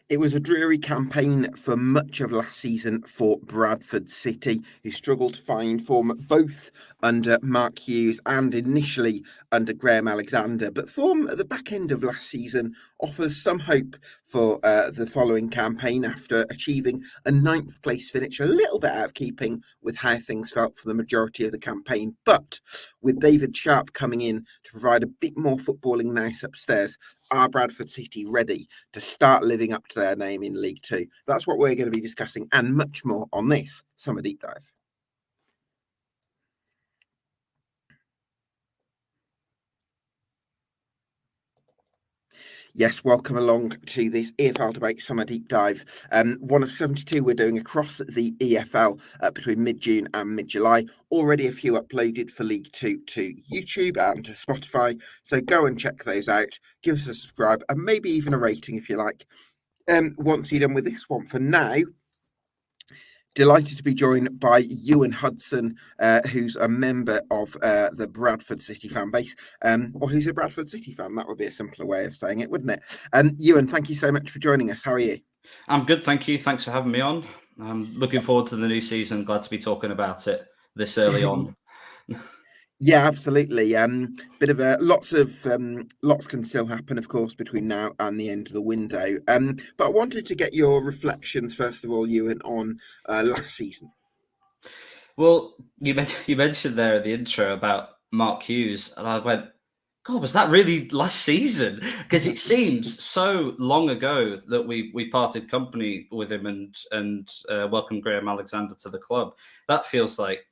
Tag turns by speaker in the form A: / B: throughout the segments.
A: It was a dreary campaign for much of last season for Bradford City, who struggled to find form both under Mark Hughes and initially under Graham Alexander. But form at the back end of last season offers some hope for the following campaign after achieving a ninth place finish, a little bit out of keeping with how things felt for the majority of the campaign. But with David Sharp coming in to provide a bit more footballing nous upstairs, are Bradford City ready to start living up to their name in League Two? That's what we're going to be discussing and much more on this Summer Deep Dive. Yes, welcome along to this EFL Debate Summer Deep Dive. One of 72 we're doing across the EFL between mid-June and mid-July. Already a few uploaded for League Two to YouTube and to Spotify. So go and check those out. Give us a subscribe and maybe even a rating if you like. Once you're done with this one, for now, delighted to be joined by Ewan Hudson, who's a member of the Bradford City fan base, or who's a Bradford City fan. That would be a simpler way of saying it, wouldn't it? Ewan, thank you so much for joining us. How are you?
B: I'm good, thank you. Thanks for having me on. I'm looking forward to the new season. Glad to be talking about it this early on.
A: Yeah, absolutely. Bit of lots can still happen, of course, between now and the end of the window. But I wanted to get your reflections first of all, Ewan, on last season.
B: Well, you mentioned there in the intro about Mark Hughes, and I went, God, was that really last season? Because it seems so long ago that we parted company with him and welcomed Graham Alexander to the club. That feels like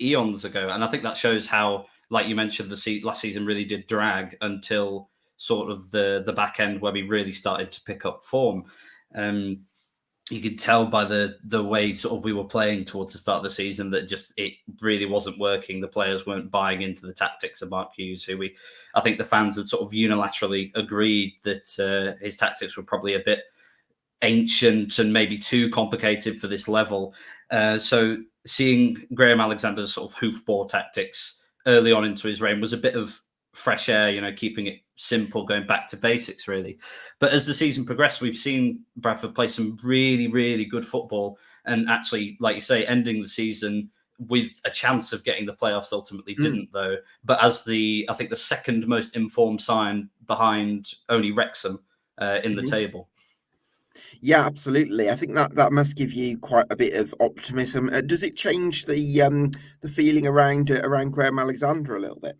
B: eons ago, and I think that shows how, like you mentioned, last season really did drag until sort of the back end where we really started to pick up form. You could tell by the way sort of we were playing towards the start of the season that just it really wasn't working. The players weren't buying into the tactics of Mark Hughes, who I think the fans had sort of unilaterally agreed that his tactics were probably a bit ancient and maybe too complicated for this level. So seeing Graham Alexander's sort of hoofball tactics early on into his reign was a bit of fresh air, keeping it simple, going back to basics, really. But as the season progressed, we've seen Bradford play some really, really good football and actually, like you say, ending the season with a chance of getting the playoffs. Ultimately didn't, though. But as I think the second most informed side behind only Wrexham in the table.
A: Yeah, absolutely. I think that must give you quite a bit of optimism. Does it change the feeling around Graham Alexander a little bit?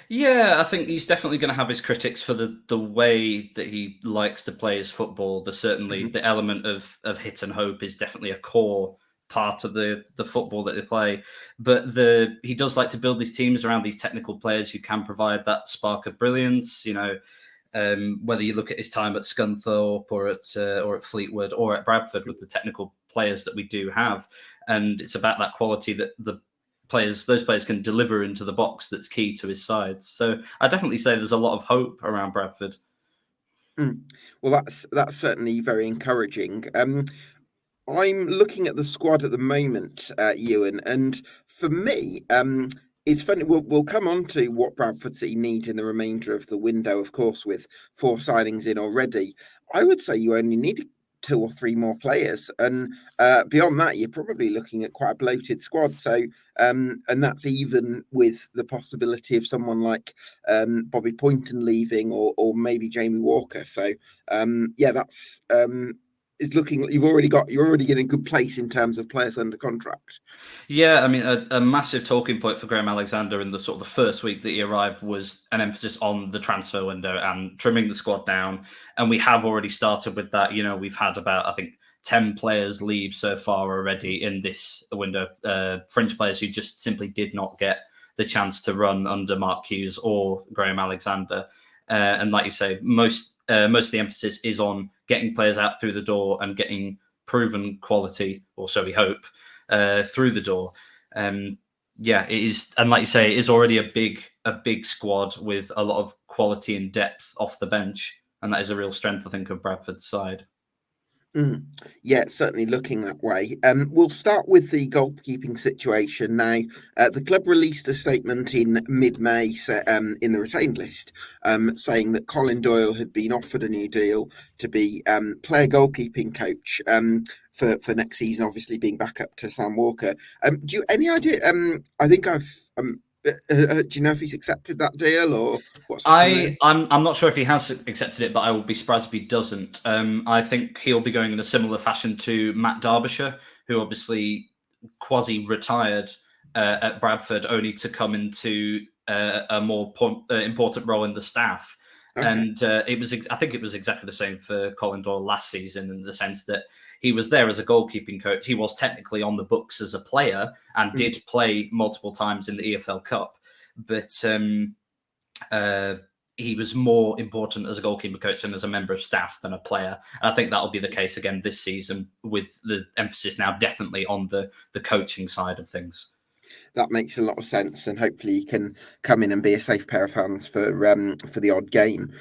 B: Yeah, I think he's definitely going to have his critics for the way that he likes to play his football. Certainly the element of hit and hope is definitely a core part of the football that they play. But he does like to build his teams around these technical players who can provide that spark of brilliance. Whether you look at his time at Scunthorpe or at Fleetwood or at Bradford with the technical players that we do have, and it's about that quality that those players can deliver into the box that's key to his sides. So I definitely say there's a lot of hope around Bradford.
A: Well, that's certainly very encouraging. I'm looking at the squad at the moment, Ewan, and for me, it's funny. We'll come on to what Bradford City need in the remainder of the window, of course, with 4 signings in already. I would say you only need 2 or 3 more players, and beyond that, you're probably looking at quite a bloated squad. So, and that's even with the possibility of someone like Bobby Poynton leaving, or maybe Jamie Walker. So, yeah, that's. Is looking you're already in a good place in terms of players under contract.
B: Yeah, I mean, a massive talking point for Graham Alexander in the sort of the first week that he arrived was an emphasis on the transfer window and trimming the squad down. And we have already started with that. We've had about, I think, 10 players leave so far already in this window. French players who just simply did not get the chance to run under Mark Hughes or Graham Alexander. And like you say, most of the emphasis is on getting players out through the door and getting proven quality, or so we hope, through the door. Yeah, it is, and like you say, it is already a big squad with a lot of quality and depth off the bench, and that is a real strength, I think, of Bradford's side.
A: Mm. Yeah, certainly looking that way. We'll start with the goalkeeping situation now. The club released a statement in mid-May, in the retained list, saying that Colin Doyle had been offered a new deal to be player goalkeeping coach for next season, obviously being back up to Sam Walker. Do you any idea? I think I've. Do you know if he's accepted that deal or what's happened there?
B: I'm not sure if he has accepted it, but I will be surprised if he doesn't. I think he'll be going in a similar fashion to Matt Derbyshire, who obviously quasi retired at Bradford, only to come into a more important role in the staff.
A: Okay.
B: And I think it was exactly the same for Colin Doyle last season, in the sense that he was there as a goalkeeping coach. He was technically on the books as a player and
A: Mm.
B: did play multiple times in the EFL Cup, but uh, he was more important as a goalkeeper coach and as a member of staff than a player. And I think that'll be the case again this season, with the emphasis now definitely on the coaching side of things.
A: That makes a lot of sense, and hopefully he can come in and be a safe pair of hands for the odd game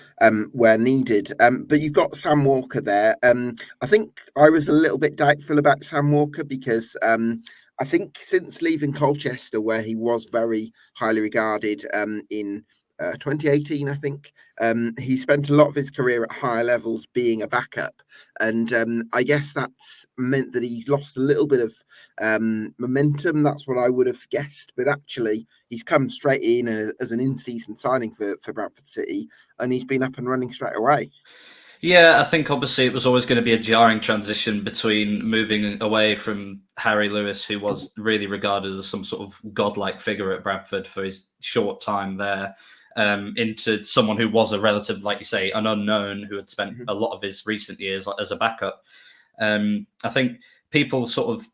A: where needed. But you've got Sam Walker there. I think I was a little bit doubtful about Sam Walker because I think since leaving Colchester, where he was very highly regarded in 2018, I think. He spent a lot of his career at higher levels being a backup, and I guess that's meant that he's lost a little bit of momentum. That's what I would have guessed, but actually, he's come straight in as an in-season signing for Bradford City, and he's been up and running straight away.
B: Yeah, I think obviously it was always going to be a jarring transition between moving away from Harry Lewis, who was really regarded as some sort of godlike figure at Bradford for his short time there, into someone who was a relative, like you say, an unknown, who had spent a lot of his recent years as a backup. I think people sort of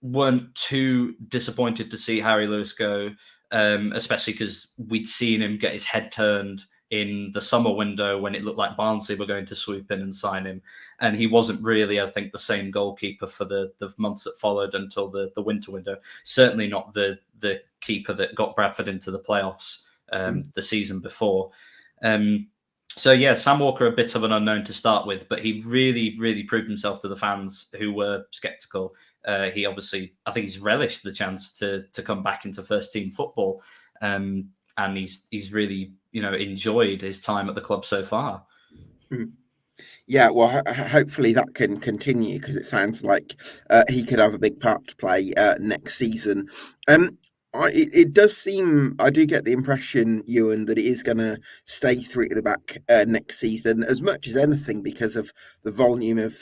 B: weren't too disappointed to see Harry Lewis go, especially because we'd seen him get his head turned in the summer window when it looked like Barnsley were going to swoop in and sign him. And he wasn't really, I think, the same goalkeeper for the months that followed until the winter window. Certainly not the keeper that got Bradford into the playoffs the season before. So yeah, Sam Walker, a bit of an unknown to start with, but he really, really proved himself to the fans who were sceptical. He obviously, I think he's relished the chance to come back into first team football, and he's really, enjoyed his time at the club so far.
A: Yeah, well, hopefully that can continue because it sounds like he could have a big part to play next season. It does seem, I do get the impression, Ewan, that it is going to stay three at the back next season as much as anything because of the volume of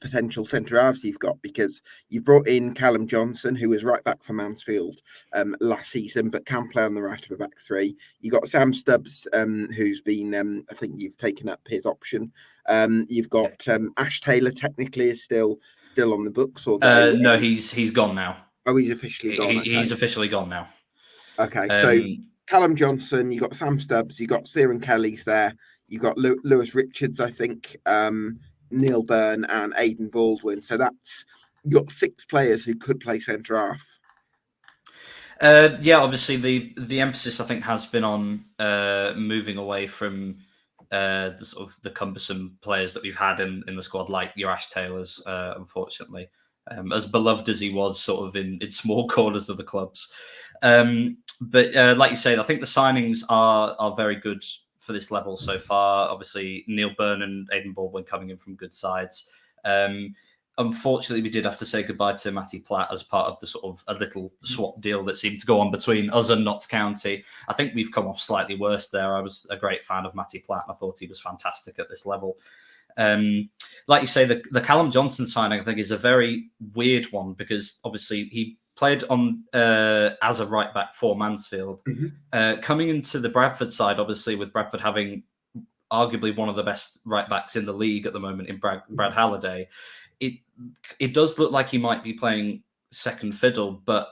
A: potential centre halves you've got. Because you've brought in Callum Johnson, who was right back for Mansfield last season, but can play on the right of a back three. You've got Sam Stubbs, who's been, I think you've taken up his option. You've got Ash Taylor, technically is still on the books, although
B: No, he's gone now.
A: oh, he's officially gone.
B: He's
A: Okay.
B: officially gone now.
A: Okay, so
B: Um,
A: Callum Johnson, you got Sam Stubbs, you got Ciaran Kelly's there, you got Lewis Richards, I think, Neil Byrne, and Aidan Baldwin. So that's you got six players who could play centre half.
B: yeah, obviously the emphasis I think has been on moving away from the sort of the cumbersome players that we've had in the squad, like your Ash Taylors, unfortunately, as beloved as he was, sort of in small corners of the clubs. But like you say, I think the signings are very good for this level so far. Obviously, Neil Byrne and Aidan Baldwin coming in from good sides. Unfortunately, we did have to say goodbye to Matty Platt as part of the sort of a little swap deal that seemed to go on between us and Notts County. I think we've come off slightly worse there. I was a great fan of Matty Platt, and I thought he was fantastic at this level. Like you say, the Callum Johnson signing, I think, is a very weird one because obviously he played on as a right back for Mansfield. Coming into the Bradford side, obviously, with Bradford having arguably one of the best right backs in the league at the moment in Brad Halliday, it does look like he might be playing second fiddle, but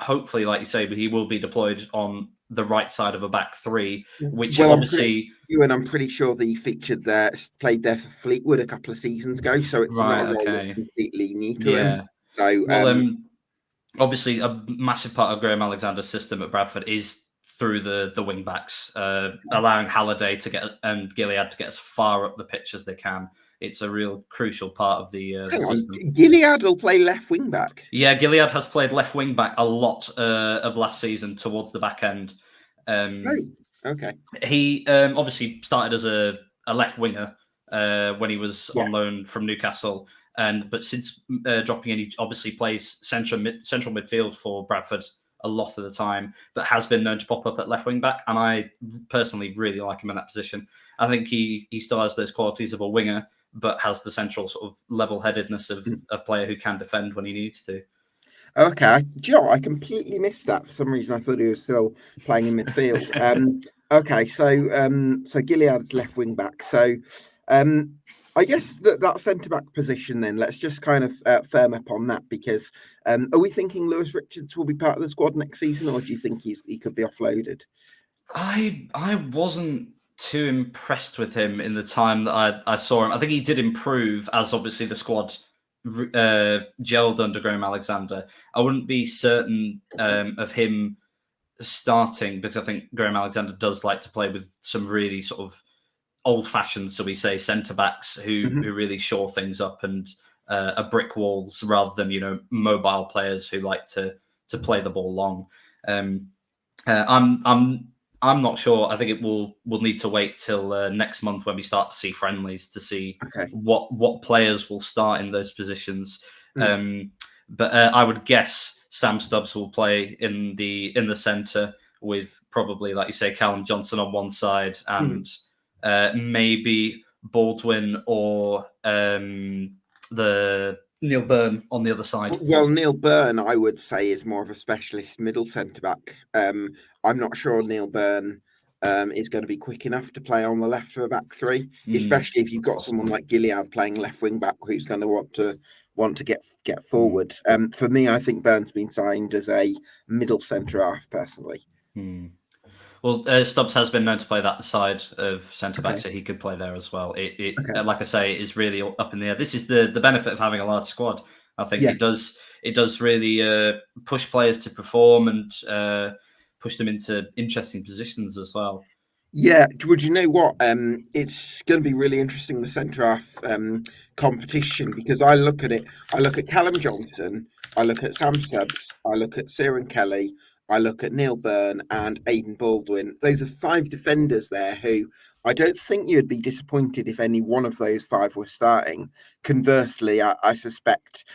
B: hopefully, like you say, he will be deployed on the right side of a back three, which
A: Well,
B: obviously.
A: I'm pretty sure that he featured there, played there for Fleetwood a couple of seasons ago, so it's not
B: Right,
A: a role that's
B: okay.
A: completely new to him.
B: Yeah.
A: So,
B: Well, obviously, a massive part of Graham Alexander's system at Bradford is through the wing backs, allowing Halliday to get and Gilead to get as far up the pitch as they can it's a real crucial part of the
A: Hang on,
B: system.
A: Gilead will play left wing back.
B: Yeah, Gilead has played left wing back a lot of last season towards the back end.
A: Oh, okay.
B: He obviously started as a left winger when he was
A: Yeah.
B: on loan from Newcastle, but since dropping in, he obviously plays central midfield for Bradford a lot of the time, but has been known to pop up at left wing back, and I personally really like him in that position. I think he still has those qualities of a winger, but has the central sort of level-headedness of a player who can defend when he needs to.
A: Okay. Do you know what? I completely missed that for some reason. I thought he was still playing in midfield. Okay, so Gilead's left wing back. So I guess that centre back position then, let's just kind of firm up on that, because are we thinking Lewis Richards will be part of the squad next season, or do you think he could be offloaded?
B: I wasn't too impressed with him in the time that I saw him. I think he did improve as obviously the squad gelled under Graham Alexander. I wouldn't be certain of him starting, because I think Graham Alexander does like to play with some really sort of old-fashioned, so we say, centre backs who really shore things up and are brick walls rather than mobile players who like to play the ball long. I'm not sure. I think it will need to wait till next month when we start to see friendlies to see
A: Okay.
B: what players will start in those positions.
A: Mm.
B: But I would guess Sam Stubbs will play in the centre with probably, like you say, Callum Johnson on one side and maybe Baldwin or the Neil Byrne on the other side.
A: Well, Neil Byrne, I would say, is more of a specialist middle centre back. I'm not sure Neil Byrne is going to be quick enough to play on the left of a back three, especially if you've got someone like Gilead playing left wing back who's going to want to get forward. For me, I think Byrne's been signed as a middle centre half personally.
B: Well, Stubbs has been known to play that side of centre back,
A: Okay.
B: so he could play there as well. It
A: Okay.
B: like I say, is really up in the air. This is the benefit of having a large squad. I think
A: Yeah.
B: it does really push players to perform and push them into interesting positions as well.
A: Yeah, would you know what? It's going to be really interesting, the centre half competition, because I look at it. I look at Callum Johnson, I look at Sam Stubbs, I look at Ciaran Kelly, I look at Neil Byrne and Aidan Baldwin. Those are 5 defenders there who I don't think you'd be disappointed if any one of those 5 were starting. Conversely, I suspect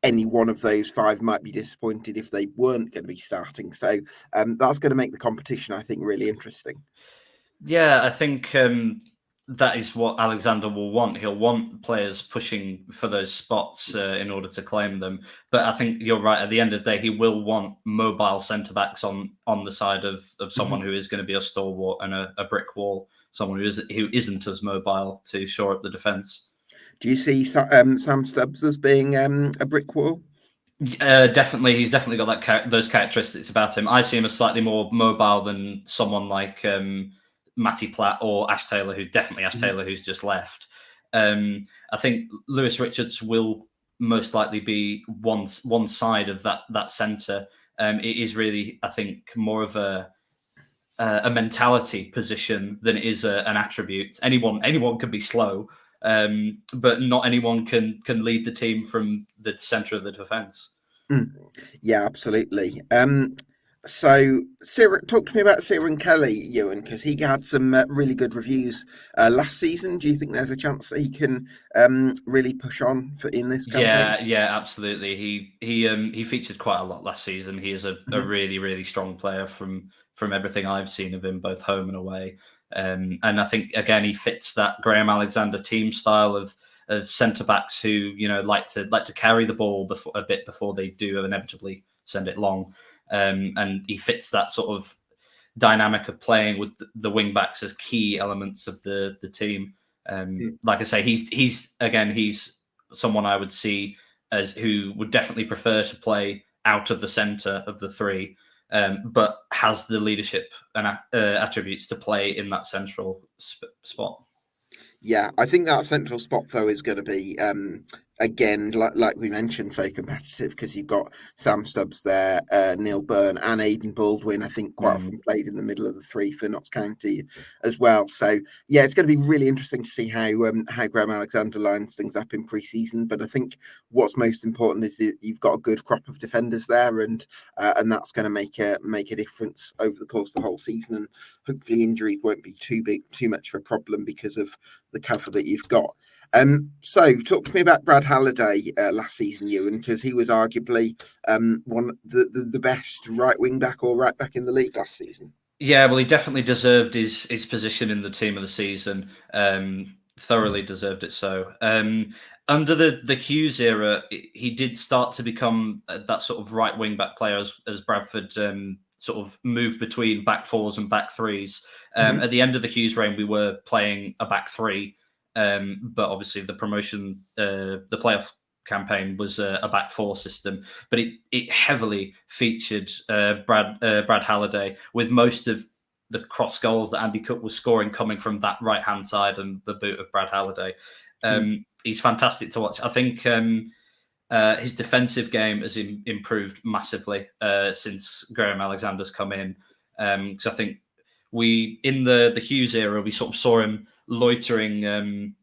A: any one of those 5 might be disappointed if they weren't going to be starting. So that's going to make the competition, I think, really interesting.
B: Yeah, I think that is what Alexander will want. He'll want players pushing for those spots in order to claim them. But I think you're right. At the end of the day, he will want mobile centre backs on the side of someone who is going to be a stalwart and a brick wall, someone who isn't as mobile to shore up the defence.
A: Do you see Sam Stubbs as being a brick wall?
B: Definitely, he's definitely got those characteristics about him. I see him as slightly more mobile than someone like Matty Platt or Ash Taylor, who's just left. I think Lewis Richards will most likely be one side of that centre. It is really, I think, more of a mentality position than it is an attribute. Anyone can be slow, but not anyone can lead the team from the centre of the defence.
A: Yeah, absolutely. So, talk to me about Ciaran Kelly, Ewan, because he had some really good reviews last season. Do you think there's a chance that he can really push on in this campaign?
B: Yeah, absolutely. He featured quite a lot last season. He is a really, really strong player from everything I've seen of him, both home and away. And I think again he fits that Graham Alexander team style of centre backs who like to carry the ball a bit before they do inevitably send it long. And he fits that sort of dynamic of playing with the wing backs as key elements of the team. Like I say, he's someone I would see as who would definitely prefer to play out of the centre of the 3, but has the leadership and attributes to play in that central spot.
A: Yeah, I think that central spot though is going to be again, like we mentioned, so competitive because you've got Sam Stubbs there, Neil Byrne, and Aidan Baldwin. I think quite often played in the middle of the three for Notts County as well. So yeah, it's going to be really interesting to see how Graham Alexander lines things up in pre-season. But I think what's most important is that you've got a good crop of defenders there, and that's going to make a difference over the course of the whole season. And hopefully injuries won't be too much of a problem because of the cover that you've got. So talk to me about Brad Halliday last season, Ewan, because he was arguably one the best right wing back or right back in the league last season.
B: Yeah, well, he definitely deserved his position in the team of the season. Thoroughly deserved it. So under the Hughes era, he did start to become that sort of right wing back player as Bradford sort of moved between back fours and back threes. At the end of the Hughes reign, we were playing a back three, but obviously the promotion, the playoff campaign was a back four system, but it heavily featured Brad Halliday, with most of the cross goals that Andy Cook was scoring coming from that right hand side and the boot of Brad Halliday. He's fantastic to watch. I think his defensive game has improved massively since Graham Alexander's come in. Because I think we in the Hughes era we sort of saw him loitering.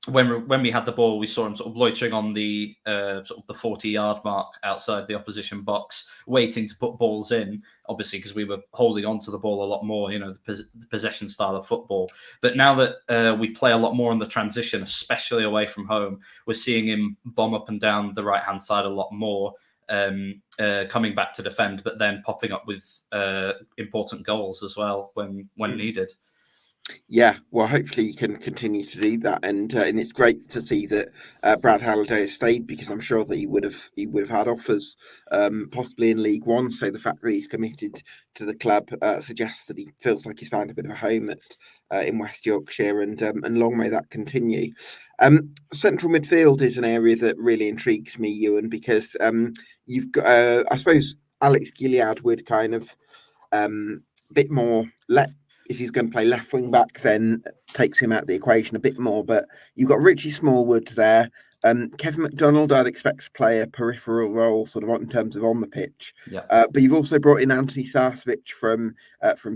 B: When we had the ball, we saw him sort of loitering on the sort of the 40-yard mark outside the opposition box, waiting to put balls in. Obviously, because we were holding on to the ball a lot more, the possession style of football. But now that we play a lot more on the transition, especially away from home, we're seeing him bomb up and down the right-hand side a lot more, coming back to defend, but then popping up with important goals as well when needed.
A: Yeah, well, hopefully you can continue to do that, and it's great to see that Brad Halliday has stayed, because I'm sure that he would have had offers, possibly in League One. So the fact that he's committed to the club suggests that he feels like he's found a bit of a home in West Yorkshire, and long may that continue. Central midfield is an area that really intrigues me, Ewan, because you've got, I suppose, Alex Gilead would kind of bit more if he's going to play left wing back, then takes him out of the equation a bit more. But you've got Richie Smallwood there. Kevin McDonald, I'd expect to play a peripheral role, sort of in terms of on the pitch.
B: Yeah.
A: But you've also brought in Anthony Sarcevic from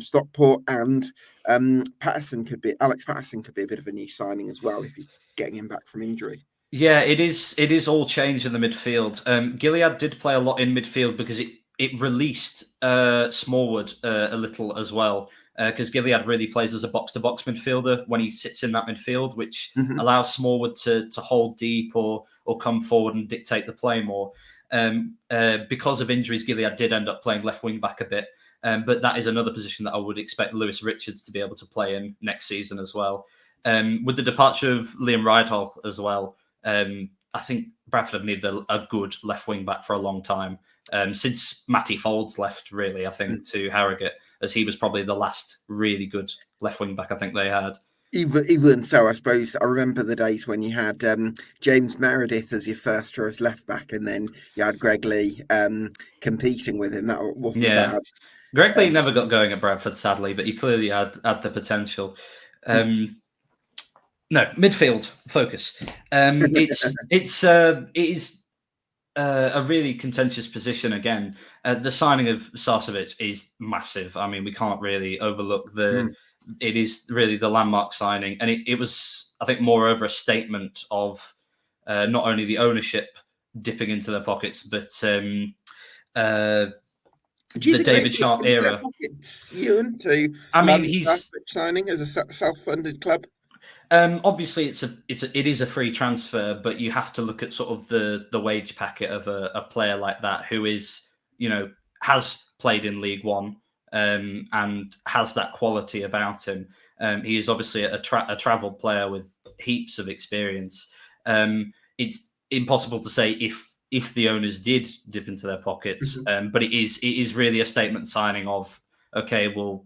A: Stockport, and Alex Patterson could be a bit of a new signing as well if you're getting him back from injury.
B: Yeah, it is all change in the midfield. Gilead did play a lot in midfield because it released Smallwood a little as well. Because Gilead really plays as a box-to-box midfielder when he sits in that midfield, which allows Smallwood to hold deep or come forward and dictate the play more. Because of injuries, Gilead did end up playing left wing back a bit, but that is another position that I would expect Lewis Richards to be able to play in next season as well. With the departure of Liam Rydhall as well, I think Bradford have needed a good left wing back for a long time. Since Matty Folds left, really, I think, to Harrogate, as he was probably the last really good left wing back I think they had.
A: Even so, I suppose I remember the days when you had James Meredith as your first choice left back, and then you had Greg Lee competing with him. That wasn't bad.
B: Greg Lee never got going at Bradford, sadly, but he clearly had the potential. No, midfield focus. It is a really contentious position again. The signing of Sarcevic is massive. I mean, we can't really overlook it is really the landmark signing, and it was, I think, moreover a statement of not only the ownership dipping into their pockets, but
A: do
B: the
A: you think
B: David Sharp era.
A: Pockets, Ewan, to
B: he's
A: signing as a self-funded club.
B: Obviously, it is a free transfer, but you have to look at sort of the wage packet of a player like that who is, has played in League One and has that quality about him. He is obviously a travel player with heaps of experience. It's impossible to say if the owners did dip into their pockets, but it is really a statement signing of, okay, well,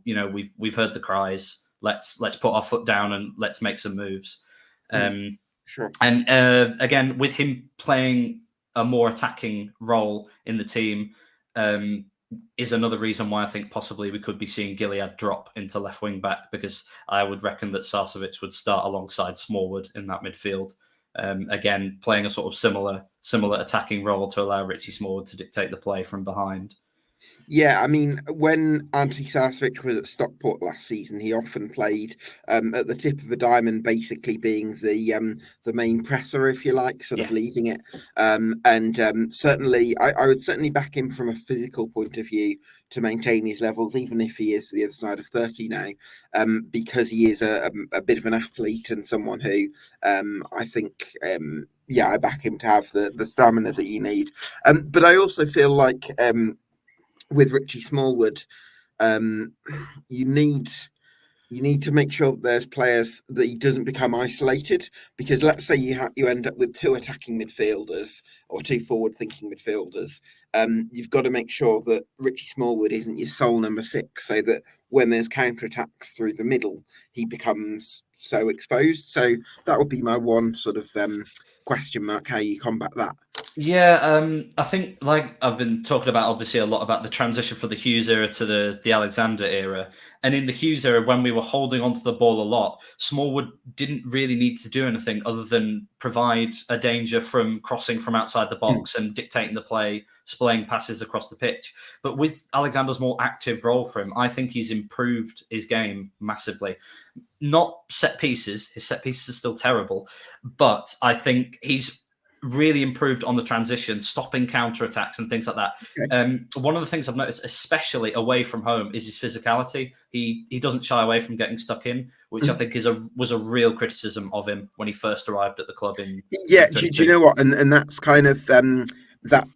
B: we've heard the cries. Let's put our foot down and let's make some moves.
A: Sure.
B: And again, with him playing a more attacking role in the team, is another reason why I think possibly we could be seeing Gilead drop into left wing back, because I would reckon that Sarcevic would start alongside Smallwood in that midfield. again playing a sort of similar attacking role to allow Richie Smallwood to dictate the play from behind.
A: Yeah, I mean, when Anthony Sarcevic was at Stockport last season, he often played at the tip of the diamond, basically being the main presser, if you like, sort of
B: Yeah.
A: leading it. And certainly, I would certainly back him from a physical point of view to maintain his levels, even if he is the other side of 30 now, because he is a bit of an athlete and someone who I think. Yeah, I back him to have the stamina that you need. But I also feel like with Richie Smallwood, um, you need you need to make sure that there's players that he doesn't become isolated. Because let's say you end up with two attacking midfielders or two forward-thinking midfielders, you've got to make sure that Richie Smallwood isn't your sole number six, so that when there's counter-attacks through the middle, he becomes so exposed. So that would be my one sort of question mark: how you combat that.
B: Yeah, I think like I've been talking about obviously a lot about the transition from the Hughes era to the Alexander era. And in the Hughes era, when we were holding onto the ball a lot, Smallwood didn't really need to do anything other than provide a danger from crossing from outside the box and dictating the play, splaying passes across the pitch. But with Alexander's more active role for him, I think he's improved his game massively. Not set pieces, his set pieces are still terrible, but I think he's really improved on the transition, stopping counterattacks and things like that.
A: Okay.
B: One of the things I've noticed, especially away from home, is his physicality. He doesn't shy away from getting stuck in, which I think was a real criticism of him when he first arrived at the club in
A: Yeah, do you
B: 2022.
A: know what? And that's kind of that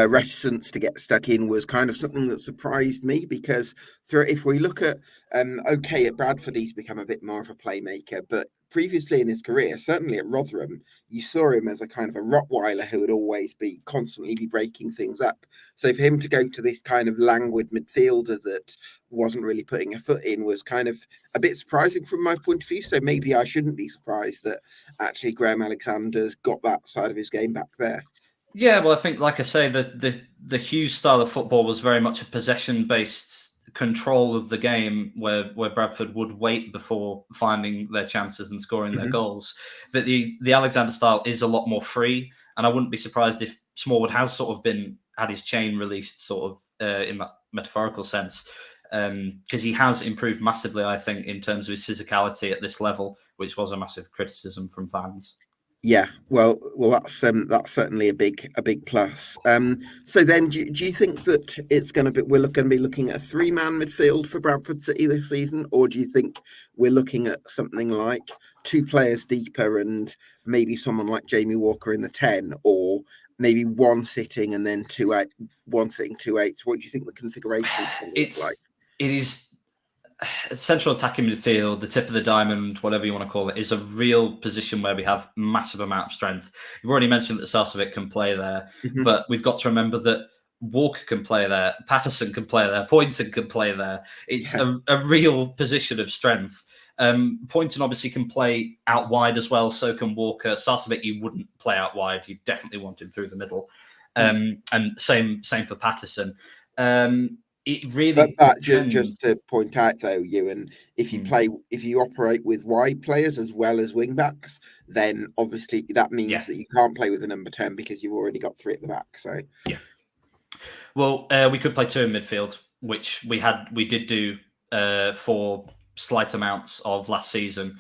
A: reticence to get stuck in was kind of something that surprised me because if we look at okay, at Bradford he's become a bit more of a playmaker, but previously in his career, certainly at Rotherham, you saw him as a kind of a Rottweiler who would always be constantly be breaking things up. So for him to go to this kind of languid midfielder that wasn't really putting a foot in was kind of a bit surprising from my point of view. So maybe I shouldn't be surprised that actually Graham Alexander's got that side of his game back there.
B: Yeah, well, I think, like I say, the Hughes style of football was very much a possession-based control of the game, where Bradford would wait before finding their chances and scoring their
A: Mm-hmm.
B: goals. But the Alexander style is a lot more free, and I wouldn't be surprised if Smallwood has sort of had his chain released, sort of in that metaphorical sense, because he has improved massively, I think, in terms of his physicality at this level, which was a massive criticism from fans.
A: Yeah, well, that's certainly a big plus. So then, do you think that it's going to be we're going to be looking at a three-man midfield for Bradford City this season, or do you think we're looking at something like two players deeper and maybe someone like Jamie Walker in the 10, or maybe one sitting and then one sitting 2 8? What do you think the configuration is going to look like?
B: It is central attacking midfield, the tip of the diamond, whatever you want to call it, is a real position where we have massive amount of strength. You've already mentioned that Sarcevic can play there,
A: Mm-hmm.
B: but we've got to remember that Walker can play there, Patterson can play there, Poynton can play there. It's
A: Yeah.
B: a real position of strength. Poynton obviously can play out wide as well, so can Walker. Sarcevic, you wouldn't play out wide. You definitely want him through the middle. And same for Patterson. It
A: But
B: really
A: just
B: depends.
A: to point out, though, Ewan, if you operate with wide players as well as wing backs, then obviously that
B: Yeah,
A: means that you can't play with a number 10 because you've already got three at the back. So,
B: yeah. Well, we could play two in midfield, which we did do for slight amounts of last season,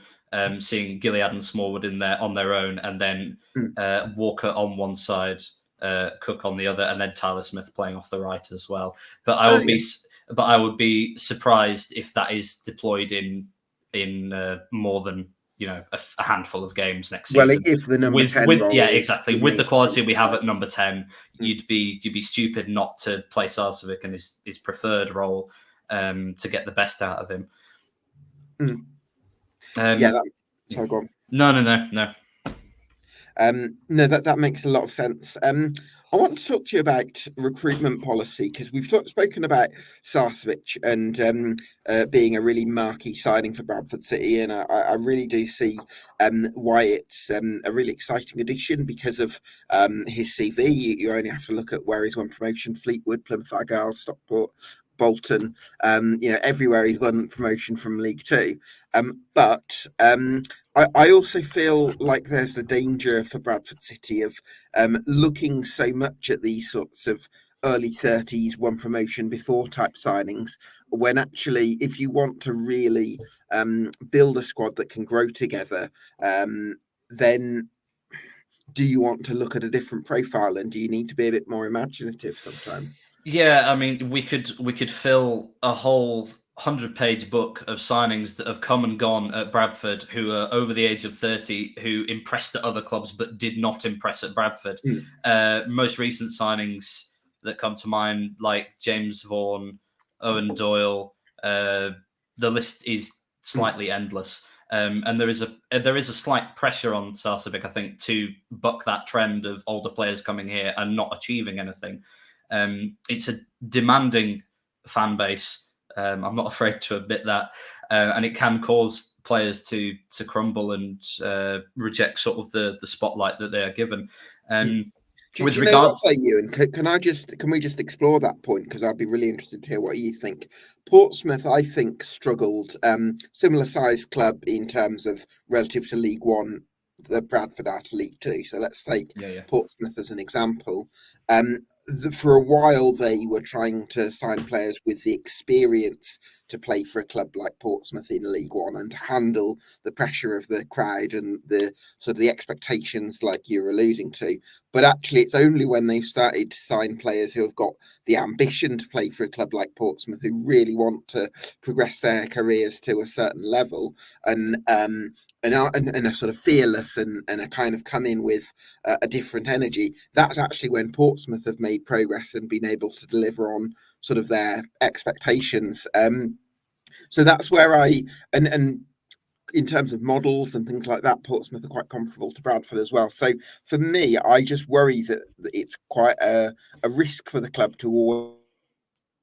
B: seeing Gilead and Smallwood in there on their own, and then
A: mm.
B: Walker on one side, Cook on the other, and then Tyler Smith playing off the right as well. But
A: Oh, yeah.
B: I would be surprised if that is deployed in more than a handful of games next
A: Well,
B: season.
A: if the number 10
B: With
A: role
B: yeah,
A: is
B: exactly. With the
A: remains
B: quality we have
A: constant,
B: at number 10,
A: mm,
B: you'd be stupid not to play Sarcevic in his preferred role to get the best out of him.
A: mm. Yeah,
B: Um,
A: sorry, go on.
B: no.
A: No, that makes a lot of sense. I want to talk to you about recruitment policy because we've spoken about Sarcevic and being a really marquee signing for Bradford City, and I really do see why it's a really exciting addition because of his CV. You only have to look at where he's won promotion: Fleetwood, Plymouth Argyle, Stockport. Bolton, everywhere he's won promotion from League Two. But I also feel like there's the danger for Bradford City of looking so much at these sorts of early 30s, one promotion before type signings, when actually, if you want to really build a squad that can grow together, then do you want to look at a different profile, and do you need to be a bit more imaginative sometimes?
B: Yeah, I mean, we could fill a whole 100-page book of signings that have come and gone at Bradford, who are over the age of 30, who impressed at other clubs but did not impress at Bradford. Most recent signings that come to mind, like James Vaughan, Owen Doyle, the list is slightly endless. And there is a slight pressure on Sarcevic, I think, to buck that trend of older players coming here and not achieving anything. It's a demanding fan base. I'm not afraid to admit that, and it can cause players to crumble and reject sort of the spotlight that they are given.
A: Do
B: With
A: you know what,
B: regards,
A: though, Ewan? Can we just explore that point? Because I'd be really interested to hear what you think. Portsmouth, I think, struggled. Similar sized club in terms of relative to League One, the Bradford are to League Two. So let's take
B: yeah.
A: Portsmouth as an example. For a while, they were trying to sign players with the experience to play for a club like Portsmouth in League One and handle the pressure of the crowd and the sort of the expectations, like you're alluding to. But actually, it's only when they've started to sign players who have got the ambition to play for a club like Portsmouth, who really want to progress their careers to a certain level, and are sort of fearless and are kind of come in with a different energy. That's actually when Portsmouth have made progress and been able to deliver on sort of their expectations. So that's where and in terms of models and things like that, Portsmouth are quite comparable to Bradford as well. So for me, I just worry that it's quite a risk for the club to always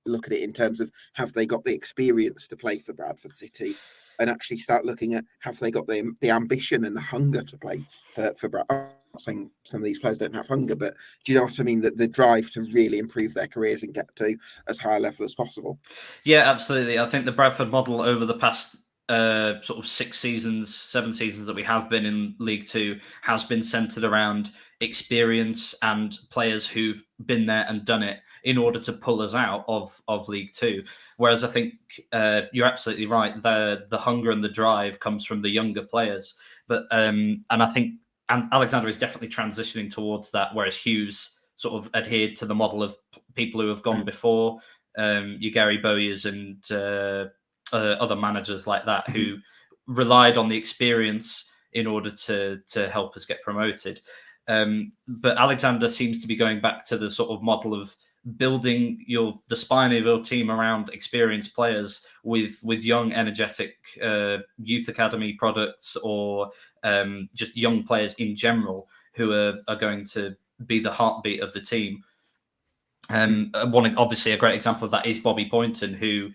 A: look at it in terms of, have they got the experience to play for Bradford City, and actually start looking at, have they got the ambition and the hunger to play for Bradford. I'm not saying some of these players don't have hunger, but do you know what I mean? That the drive to really improve their careers and get to as high a level as possible.
B: Yeah, absolutely. I think the Bradford model over the past sort of 6 seasons, 7 seasons that we have been in League Two has been centered around experience and players who've been there and done it in order to pull us out of League Two. Whereas I think you're absolutely right. The hunger and the drive comes from the younger players. But and I think Alexander is definitely transitioning towards that, whereas Hughes sort of adhered to the model of people who have gone before. Your Gary Bowyers and other managers like that who relied on the experience in order to help us get promoted. But Alexander seems to be going back to the sort of model of building the spine of your team around experienced players with young, energetic youth academy products, or just young players in general who are going to be the heartbeat of the team. Obviously, a great example of that is Bobby Poynton, who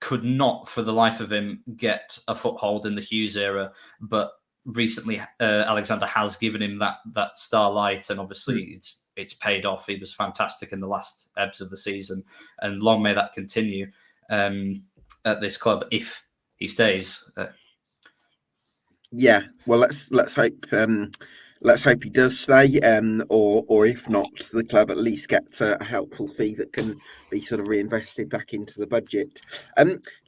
B: could not, for the life of him, get a foothold in the Hughes era. But recently, Alexander has given him that starlight, and obviously, it's paid off. He was fantastic in the last ebbs of the season, and long may that continue at this club if he stays.
A: Yeah, well, let's hope he does stay, or if not, the club at least gets a helpful fee that can be sort of reinvested back into the budget.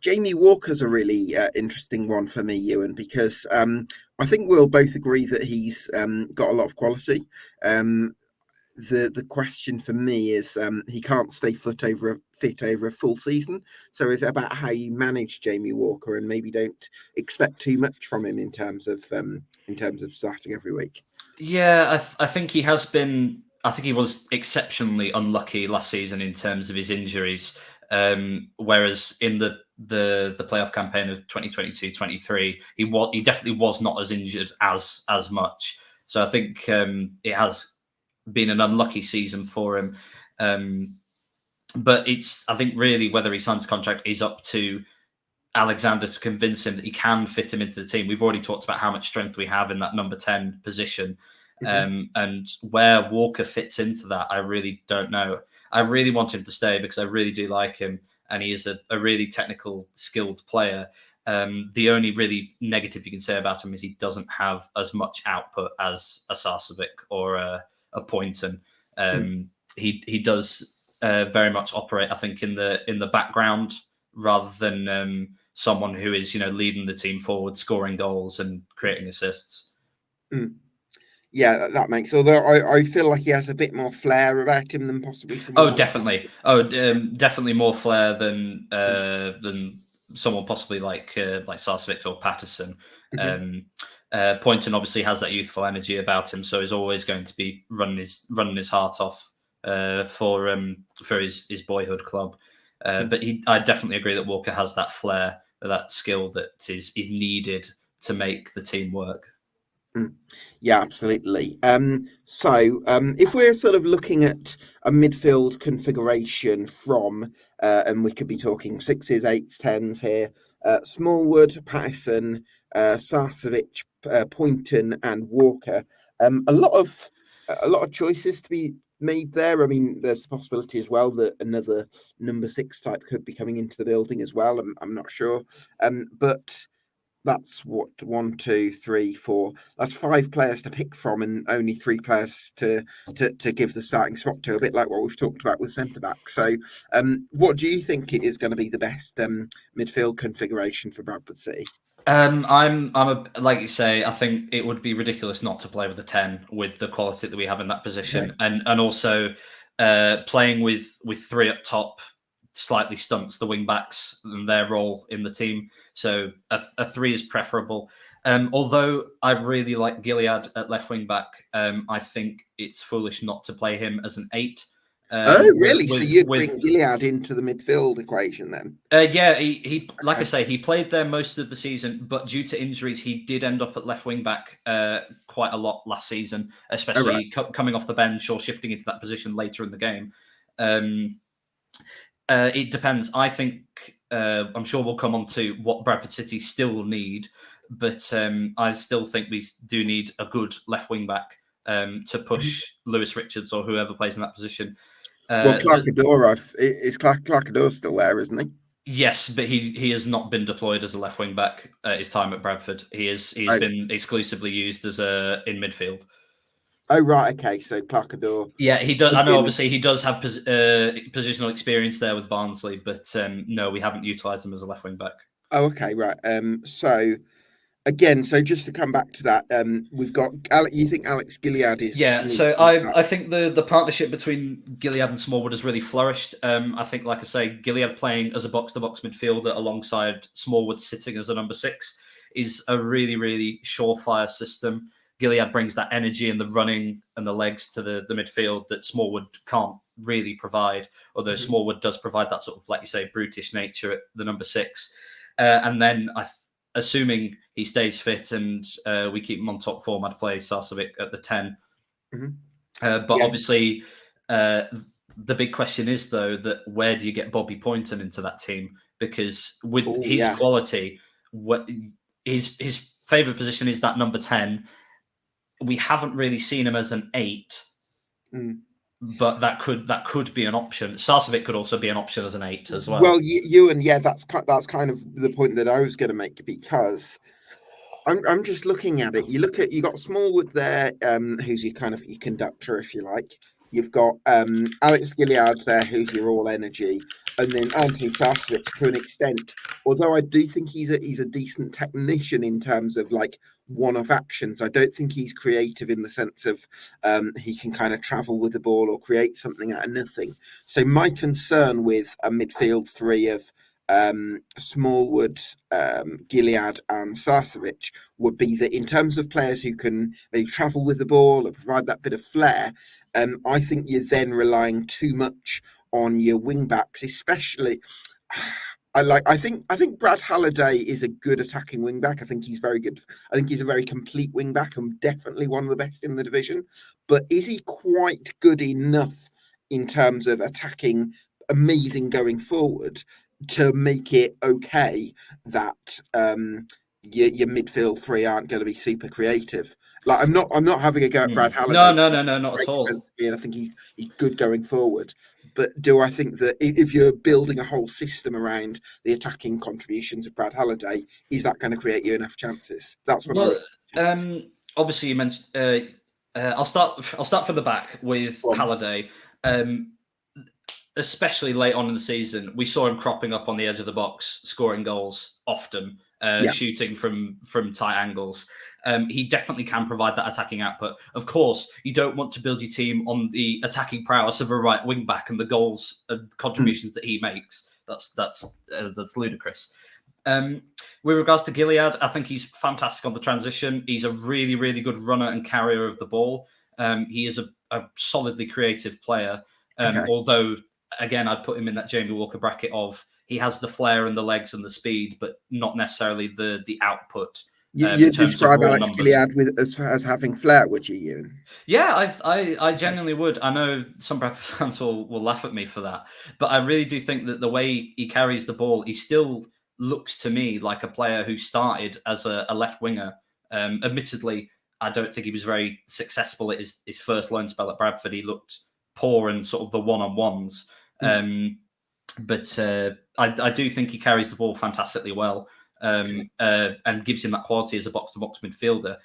A: Jamie Walker's a really interesting one for me, Ewan, because I think we'll both agree that he's got a lot of quality. The question for me is, he can't stay fit over a full season. So is it about how you manage Jamie Walker, and maybe don't expect too much from him in terms of starting every week?
B: Yeah, I think he has been. I think he was exceptionally unlucky last season in terms of his injuries. Whereas in the playoff campaign of 2022-23, he definitely was not as injured as much. So I think it has been an unlucky season for him. But I think really whether he signs a contract is up to Alexander to convince him that he can fit him into the team. We've already talked about how much strength we have in that number 10 position. And where Walker fits into that, I really don't know. I really want him to stay because I really do like him. and he is a really technical, skilled player. The only really negative you can say about him is he doesn't have as much output as a Sarcevic or a Poynton. He does very much operate, I think, in the background rather than someone who is leading the team forward, scoring goals and creating assists.
A: Yeah, that makes. Although I feel like he has a bit more flair about him than possibly someone.
B: Oh, definitely. Definitely more flair than someone possibly like Sarcevic or Patterson. Poynton obviously has that youthful energy about him, so he's always going to be running his heart off for his boyhood club. But I definitely agree that Walker has that flair, that skill that is needed to make the team work.
A: Yeah, absolutely. So if we're sort of looking at a midfield configuration from, and we could be talking sixes, eights, tens here, Smallwood, Patterson, Sarcevic, Poynton, and Walker. A lot of choices to be made there. I mean, there's the possibility as well that another number 6 type could be coming into the building as well. I'm not sure, but that's what 1, 2, 3, 4. That's 5 players to pick from, and only 3 players to give the starting spot to. A bit like what we've talked about with centre back. So, what do you think is going to be the best midfield configuration for Bradford City?
B: I'm like you say, I think it would be ridiculous not to play with a 10 with the quality that we have in that position,
A: Okay.
B: and also playing with 3 up top slightly stunts the wing backs and their role in the team. So a 3 is preferable. Although I really like Gilead at left wing back, I think it's foolish not to play him as an 8.
A: Really? So you'd bring Gilead into the midfield equation then?
B: Yeah, he like I say, he played there most of the season, but due to injuries, he did end up at left wing back quite a lot last season, especially coming off the bench or shifting into that position later in the game. It depends. I think I'm sure we'll come on to what Bradford City still need, but I still think we do need a good left wing back to push Lewis Richards or whoever plays in that position.
A: Well, Clarkador still there, isn't he?
B: Yes, but he has not been deployed as a left wing back at his time at Bradford. He's been exclusively used as in midfield.
A: Oh right, okay. So Clarkador.
B: Yeah, he does. I know. Obviously, he does have positional experience there with Barnsley, but no, we haven't utilised him as a left wing back.
A: Oh, okay, right. So again, so just to come back to that, we've got you think Alex Gilead is?
B: Yeah, so I think the partnership between Gilead and Smallwood has really flourished. I think, like I say, Gilead playing as a box-to-box midfielder alongside Smallwood sitting as a number 6 is a really, really surefire system. Gilead brings that energy and the running and the legs to the midfield that Smallwood can't really provide, although Smallwood does provide that sort of, like you say, brutish nature at the number 6. And then assuming he stays fit and we keep him on top form, I'd play Sarcevic at the 10. But obviously, the big question is, though, that where do you get Bobby Poynton into that team? Because with his quality, his favourite position is that number 10. We haven't really seen him as an 8. But that could be an option. Sarcevic could also be an option as an 8 as well.
A: Well, Ewan, that's kind of the point that I was going to make, because I'm just looking at it. You got Smallwood there, who's your conductor, if you like. You've got Alex Gilead there, who's your all energy, and then Anthony Sarcevic to an extent. Although I do think he's a decent technician in terms of like one-off actions. I don't think he's creative in the sense of he can kind of travel with the ball or create something out of nothing. So my concern with a midfield 3 of Smallwood, Gilead, and Sarcevic would be that in terms of players who can maybe travel with the ball or provide that bit of flair, I think you're then relying too much on your wing backs, especially. I think Brad Halliday is a good attacking wing back. I think he's very good. I think he's a very complete wing back and definitely one of the best in the division. But is he quite good enough in terms of attacking, amazing going forward, to make it okay that your midfield 3 aren't going to be super creative? Like I'm not having a go at Brad Halliday.
B: No, not at all.
A: And I think he's good going forward. But do I think that if you're building a whole system around the attacking contributions of Brad Halliday, is that going to create you enough chances? That's what I
B: Well,
A: would question.
B: obviously you mentioned. I'll start from the back with Halliday. Especially late on in the season, we saw him cropping up on the edge of the box, scoring goals often,
A: Yeah.
B: shooting from tight angles. He definitely can provide that attacking output. Of course, you don't want to build your team on the attacking prowess of a right wing back and the goals and contributions that he makes. That's ludicrous. With regards to Gilead, I think he's fantastic on the transition. He's a really, really good runner and carrier of the ball. He is a solidly creative player.
A: Okay.
B: Although, again, I'd put him in that Jamie Walker bracket of he has the flair and the legs and the speed, but not necessarily the output in
A: You
B: terms of
A: describe
B: raw
A: Alex
B: numbers.
A: Gilead as having flair, would you, Ewan?
B: Yeah, I genuinely would. I know some Bradford fans will laugh at me for that, but I really do think that the way he carries the ball, he still looks to me like a player who started as a left winger. Admittedly, I don't think he was very successful at his first loan spell at Bradford. He looked poor in sort of the one-on-ones. But I do think he carries the ball fantastically well, and gives him that quality as a box-to-box midfielder.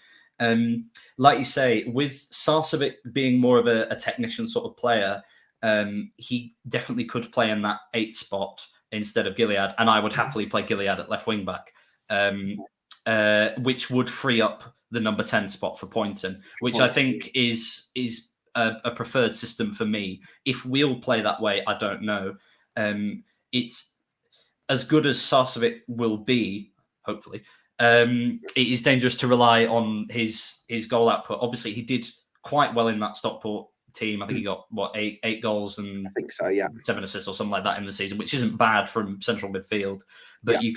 B: Like you say, with Sarcevic being more of a technician sort of player, he definitely could play in that 8 spot instead of Gilead, and I would happily play Gilead at left wing back, which would free up the number 10 spot for Poynton, which I think is a preferred system for me. If we'll play that way, I don't know. It's as good as Sarcevic will be, hopefully. It is dangerous to rely on his goal output. Obviously, he did quite well in that Stockport team. I think he got eight goals and
A: I think so. Yeah,
B: 7 assists or something like that in the season, which isn't bad from central midfield. But
A: yeah.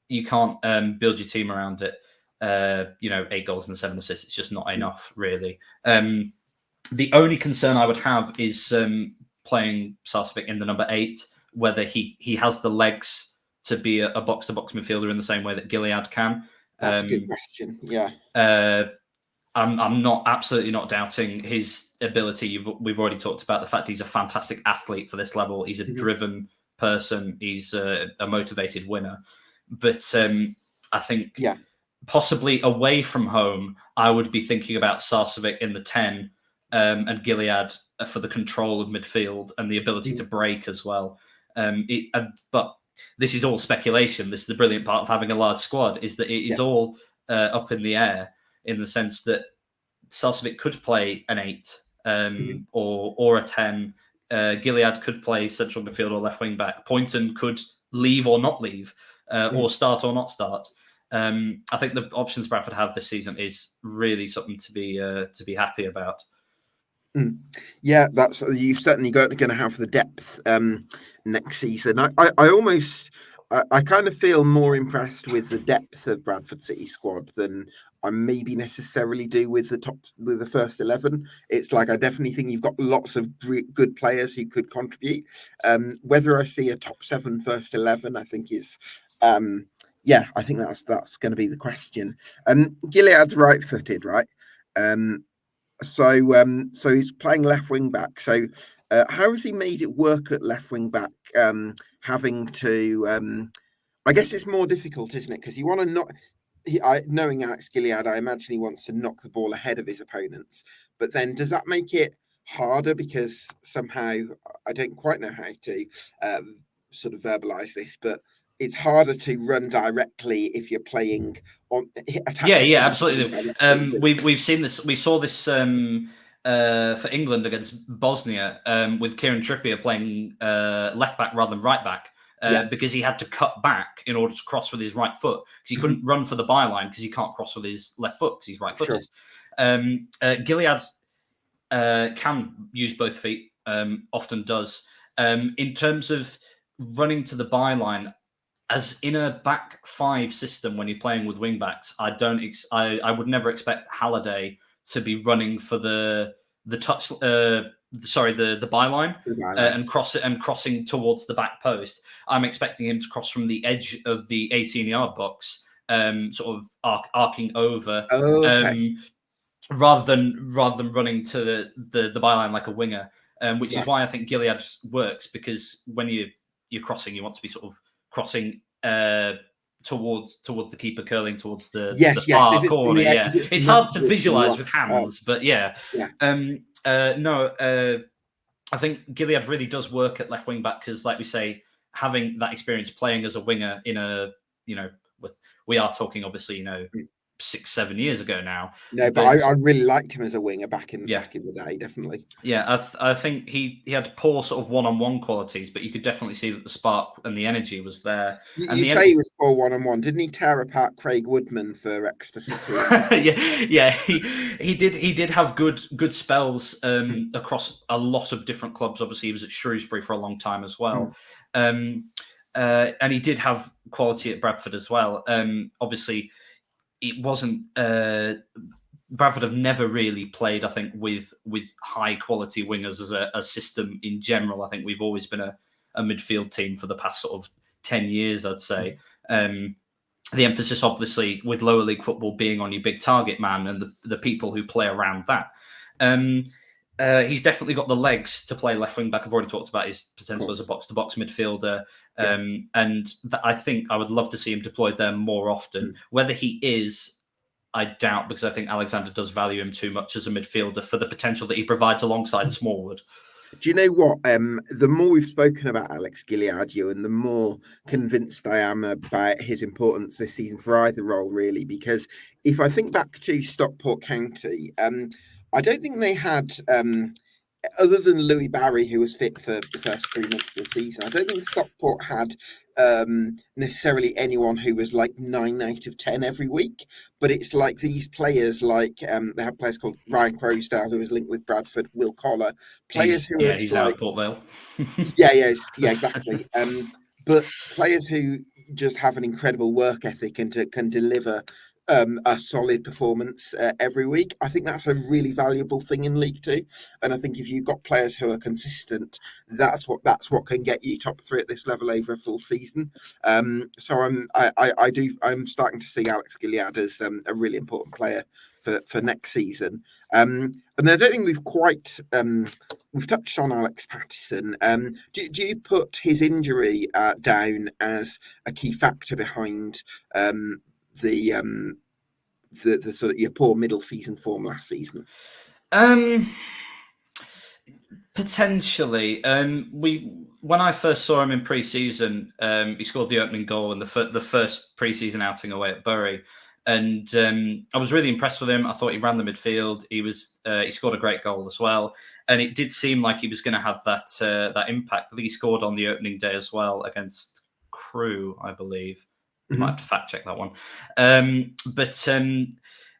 B: you can't build your team around it. 8 goals and 7 assists. It's just not enough, really. The only concern I would have is playing Sarcevic in the number 8, whether he has the legs to be a box-to-box midfielder in the same way that Gilead can.
A: That's a good question. Yeah.
B: I'm not absolutely not doubting his ability. We've already talked about the fact he's a fantastic athlete for this level. He's a driven person. He's a motivated winner. But I think possibly away from home, I would be thinking about Sarcevic in the 10 and Gilead for the control of midfield and the ability to break as well. But this is all speculation. This is the brilliant part of having a large squad, is that it is all up in the air, in the sense that Sarcevic could play an 8 or a 10. Gilead could play central midfield or left wing back. Poynton could leave or not leave, or start or not start. I think the options Bradford have this season is really something to be happy about.
A: Yeah, that's you've certainly going to have the depth next season. I kind of feel more impressed with the depth of Bradford City squad than I maybe necessarily do with the first 11. It's like I definitely think you've got lots of good players who could contribute. Whether I see a top 7 first 11, I think is. I think that's going to be the question. Gilead's right-footed, right? So he's playing left wing back. So how has he made it work at left wing back? Having to, I guess it's more difficult, isn't it? Because you want to not. Knowing Alex Gilead, I imagine he wants to knock the ball ahead of his opponents. But then, does that make it harder? Because somehow I don't quite know how to sort of verbalize this, but it's harder to run directly if you're playing on attack.
B: Yeah, absolutely. We've seen this. We saw this for England against Bosnia with Kieran Trippier playing left back rather than right back. Because he had to cut back in order to cross with his right foot, because he couldn't run for the byline because he can't cross with his left foot because he's right-footed. Sure. Gilead can use both feet, often does. In terms of running to the byline, as in a back 5 system when you're playing with wing backs, I would never expect Halliday to be running for the touch. The byline and crossing towards the back post. I'm expecting him to cross from the edge of the 18-yard box, sort of arcing over, rather than running to the byline like a winger. which is why I think Gilead works, because when you're crossing, you want to be sort of crossing towards the keeper, curling towards the far
A: If it's from
B: corner.
A: the
B: Yeah,
A: if
B: it's
A: from
B: hard
A: that
B: to
A: position, you
B: visualize
A: are
B: with hands, but yeah. I think Gilead really does work at left wing back because, like we say, having that experience playing as a winger in a, we are talking obviously 6-7 years ago now.
A: No, but
B: But
A: I really liked him as a winger back in
B: yeah,
A: the day, definitely.
B: yeah, I think he had poor sort of one-on-one qualities, but you could definitely see that the spark and the energy was there. And
A: You say he was poor one-on-one. Didn't he tear apart Craig Woodman for Exeter City?
B: yeah, he did have good spells across a lot of different clubs. Obviously, he was at Shrewsbury for a long time as well, and he did have quality at Bradford as well. Obviously, it wasn't. Bradford have never really played, I think, with high quality wingers as a system in general. I think we've always been a midfield team for the past sort of 10 years, I'd say. The emphasis, obviously, with lower league football being on your big target man and the people who play around that. He's definitely got the legs to play left wing back. I've already talked about his potential as a box to box midfielder, and I think I would love to see him deployed there more often. Whether he is, I doubt, because I think Alexander does value him too much as a midfielder for the potential that he provides alongside Smallwood.
A: Do you know what? The more we've spoken about Alex Gilead, and the more convinced I am about his importance this season for either role, really. Because if I think back to Stockport County, I don't think they had, other than Louis Barry, who was fit for the first 3 months of the season, I don't think Stockport had necessarily anyone who was like 9 out of 10 every week. But it's like these players, like they have players called Ryan Crowsdale, who was linked with Bradford, Will Collar, players
B: he's out at Port Vale.
A: yeah, exactly. But players who just have an incredible work ethic and can deliver a solid performance every week. I think that's a really valuable thing in League Two, and I think if you've got players who are consistent, that's what can get you top three at this level over a full season. So I'm starting to see Alex Gilead as a really important player for next season. And I don't think we've quite we've touched on Alex Pattison. Do you put his injury down as a key factor behind the sort of your poor middle season form last season?
B: Potentially. When I first saw him in pre-season, he scored the opening goal in the first pre-season outing away at Bury, and I was really impressed with him. I thought he ran the midfield. He scored a great goal as well, and it did seem like he was going to have that impact. I think he scored on the opening day as well against Crewe, I believe. You might have to fact check that one. But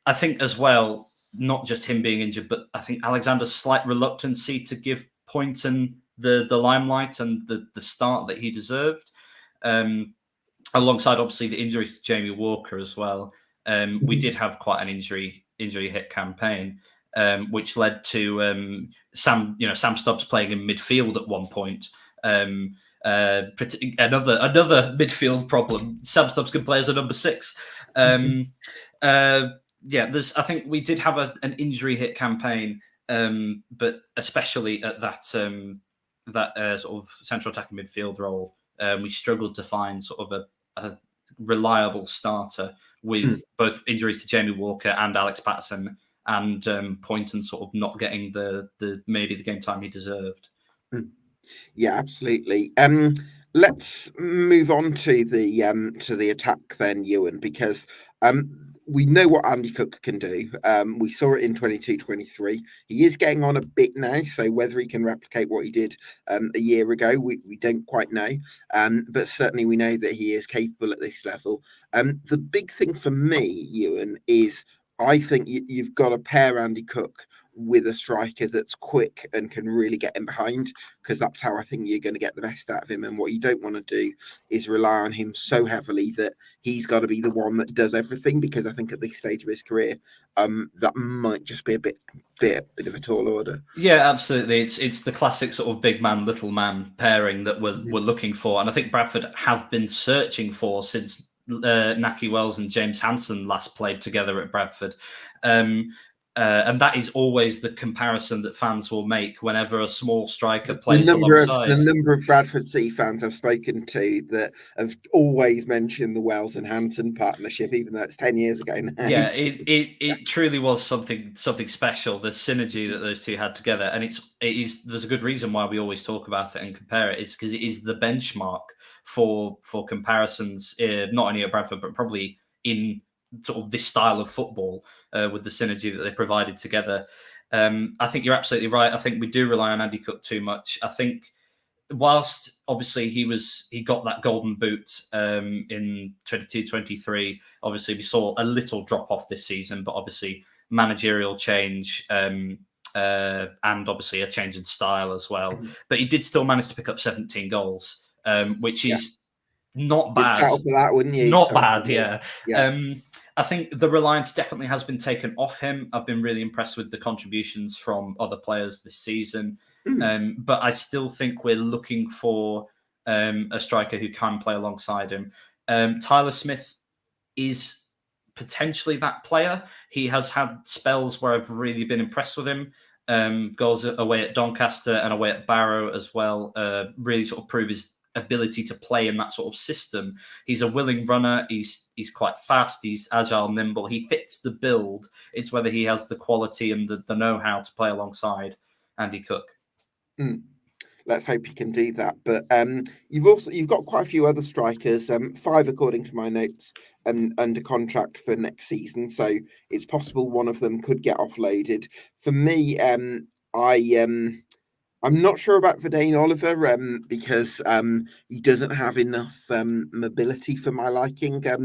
B: I think as well, not just him being injured, but I think Alexander's slight reluctancy to give Poynton the limelight and the start that he deserved, alongside obviously the injuries to Jamie Walker as well. We did have quite an injury hit campaign, which led to Sam Stubbs playing in midfield at one point. Another midfield problem. Sam Stubbs can play as a number 6. I think we did have an injury hit campaign, but especially at that sort of central attacking midfield role, we struggled to find sort of a reliable starter with both injuries to Jamie Walker and Alex Pattison, and Poynton sort of not getting the maybe the game time he deserved.
A: Yeah, absolutely. Let's move on to the attack then, Ewan, because we know what Andy Cook can do. We saw it in 22-23. He is getting on a bit now, so whether he can replicate what he did a year ago, we don't quite know. But certainly we know that he is capable at this level. The big thing for me, Ewan, is I think you've got to pair Andy Cook with a striker that's quick and can really get in behind, because that's how I think you're going to get the best out of him. And what you don't want to do is rely on him so heavily that he's got to be the one that does everything, because I think at this stage of his career, that might just be a bit of a tall order.
B: Yeah, absolutely. It's the classic sort of big man, little man pairing that we're looking for, and I think Bradford have been searching for since Naki Wells and James Hansen last played together at Bradford. And that is always the comparison that fans will make whenever a small striker
A: The
B: plays alongside.
A: number of Bradford City fans I've spoken to that have always mentioned the Wells and Hanson partnership, even though it's 10 years ago now.
B: Yeah, it truly was something special. The synergy that those two had together, and it is. There's a good reason why we always talk about it and compare it. Is because it is the benchmark for comparisons, not only at Bradford but probably in sort of this style of football with the synergy that they provided together. I think you're absolutely right. I think we do rely on Andy Cook too much. I think whilst obviously he got that golden boot in 22-23, obviously we saw a little drop off this season, but obviously managerial change and obviously a change in style as well. But he did still manage to pick up 17 goals, which is not
A: You'd
B: bad.
A: settle for that, wouldn't you?
B: Not bad, yeah.
A: Yeah.
B: I think the reliance definitely has been taken off him. I've been really impressed with the contributions from other players this season. But I still think we're looking for a striker who can play alongside him. Tyler Smith is potentially that player. He has had spells where I've really been impressed with him. Goals away at Doncaster and away at Barrow as well. Really sort of prove his ability to play in that sort of system. He's a willing runner. He's quite fast. He's agile, nimble. He fits the build. It's whether he has the quality and the know-how to play alongside Andy Cook.
A: Let's hope he can do that. But you've got quite a few other strikers, 5 according to my notes, under contract for next season. So it's possible one of them could get offloaded. For me, I'm not sure about Verdane Oliver because he doesn't have enough mobility for my liking at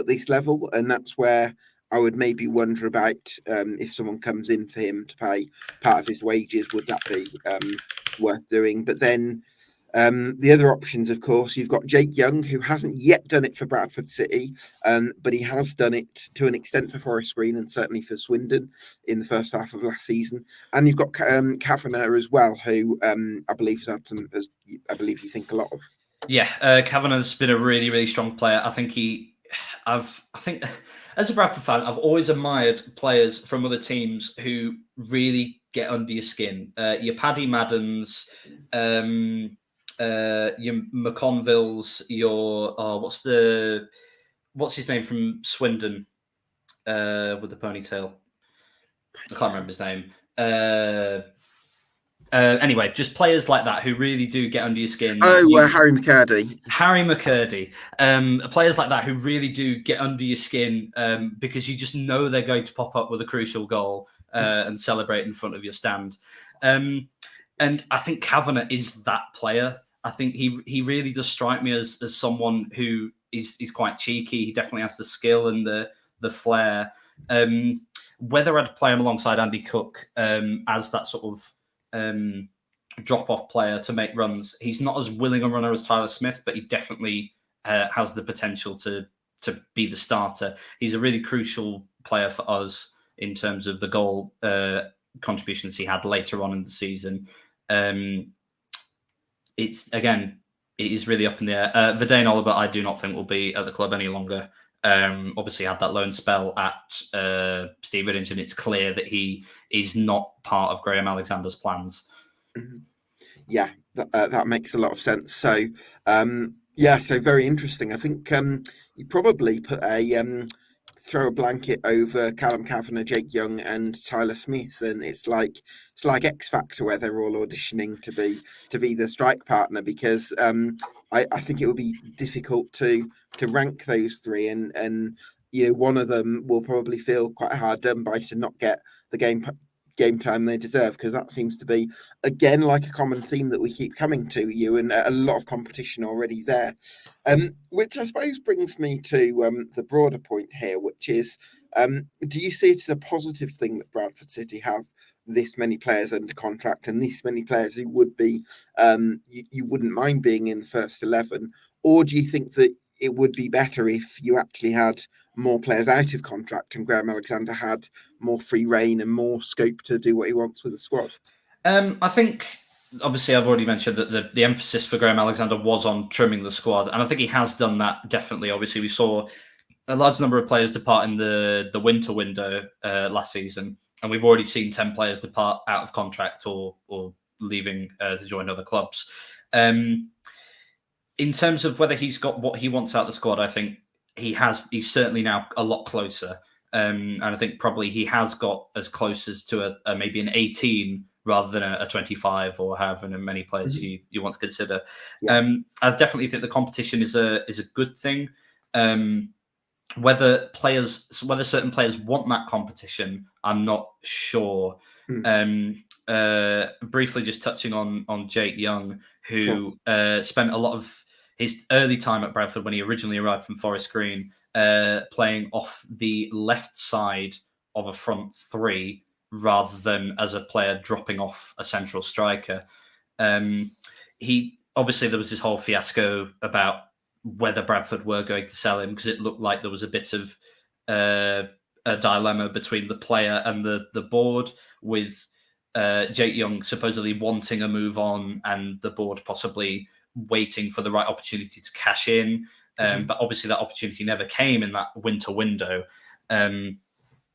A: this level, and that's where I would maybe wonder about if someone comes in for him to pay part of his wages, would that be worth doing? But then the other options, of course, you've got Jake Young, who hasn't yet done it for Bradford City, but he has done it to an extent for Forest Green and certainly for Swindon in the first half of last season. And you've got Kavanagh as well, who I believe has had some, I believe you think a lot of.
B: Yeah, Kavanagh's been a really, really strong player. I think as a Bradford fan, I've always admired players from other teams who really get under your skin. Your Paddy Maddens, your McConvilles, your what's his name from Swindon with the ponytail? I can't remember his name. Anyway, just players like that who really do get under your skin.
A: Harry McCurdy.
B: Harry McCurdy. Players like that who really do get under your skin because you just know they're going to pop up with a crucial goal and celebrate in front of your stand. And I think Kavanagh is that player. I think he really does strike me as someone who is quite cheeky. He definitely has the skill and the flair. Whether I'd play him alongside Andy Cook as that sort of drop-off player to make runs. He's not as willing a runner as Tyler Smith, but he definitely has the potential to be the starter. He's a really crucial player for us in terms of the goal contributions he had later on in the season. It is really up in the air. Verdane Oliver, I do not think will be at the club any longer. Obviously had that loan spell at Stevenage, and it's clear that he is not part of Graham Alexander's plans.
A: Yeah, that makes a lot of sense. So, so very interesting. I think you probably put throw a blanket over Callum Kavanagh, Jake Young, and Tyler Smith, and it's like X Factor where they're all auditioning to be the strike partner, because I think it would be difficult to rank those three, and one of them will probably feel quite hard done by to not get the game time they deserve, because that seems to be again like a common theme that we keep coming to, you, and a lot of competition already there, which I suppose brings me to the broader point here, which is do you see it as a positive thing that Bradford City have this many players under contract and this many players who would be you wouldn't mind being in the first 11, or do you think that it would be better if you actually had more players out of contract and Graham Alexander had more free reign and more scope to do what he wants with the squad?
B: I think, obviously, I've already mentioned that the emphasis for Graham Alexander was on trimming the squad, and I think he has done that, definitely. Obviously, we saw a large number of players depart in the winter window last season, and we've already seen 10 players depart out of contract or leaving to join other clubs. In terms of whether he's got what he wants out of the squad, I think he's certainly now a lot closer. And I think probably he has got as close as to a maybe an 18 rather than a 25 or however many players
A: Mhm.
B: you want to consider.
A: Yeah.
B: I definitely think the competition is a good thing. Whether certain players want that competition, I'm not sure.
A: Mm.
B: Briefly, just touching on Jake Young,
A: Sure.
B: who spent a lot of his early time at Bradford when he originally arrived from Forest Green, playing off the left side of a front three rather than as a player dropping off a central striker. He obviously there was this whole fiasco about whether Bradford were going to sell him because it looked like there was a bit of a dilemma between the player and the board, with Jake Young supposedly wanting a move on and the board possibly waiting for the right opportunity to cash in.
A: Mhm.
B: But obviously that opportunity never came in that winter window.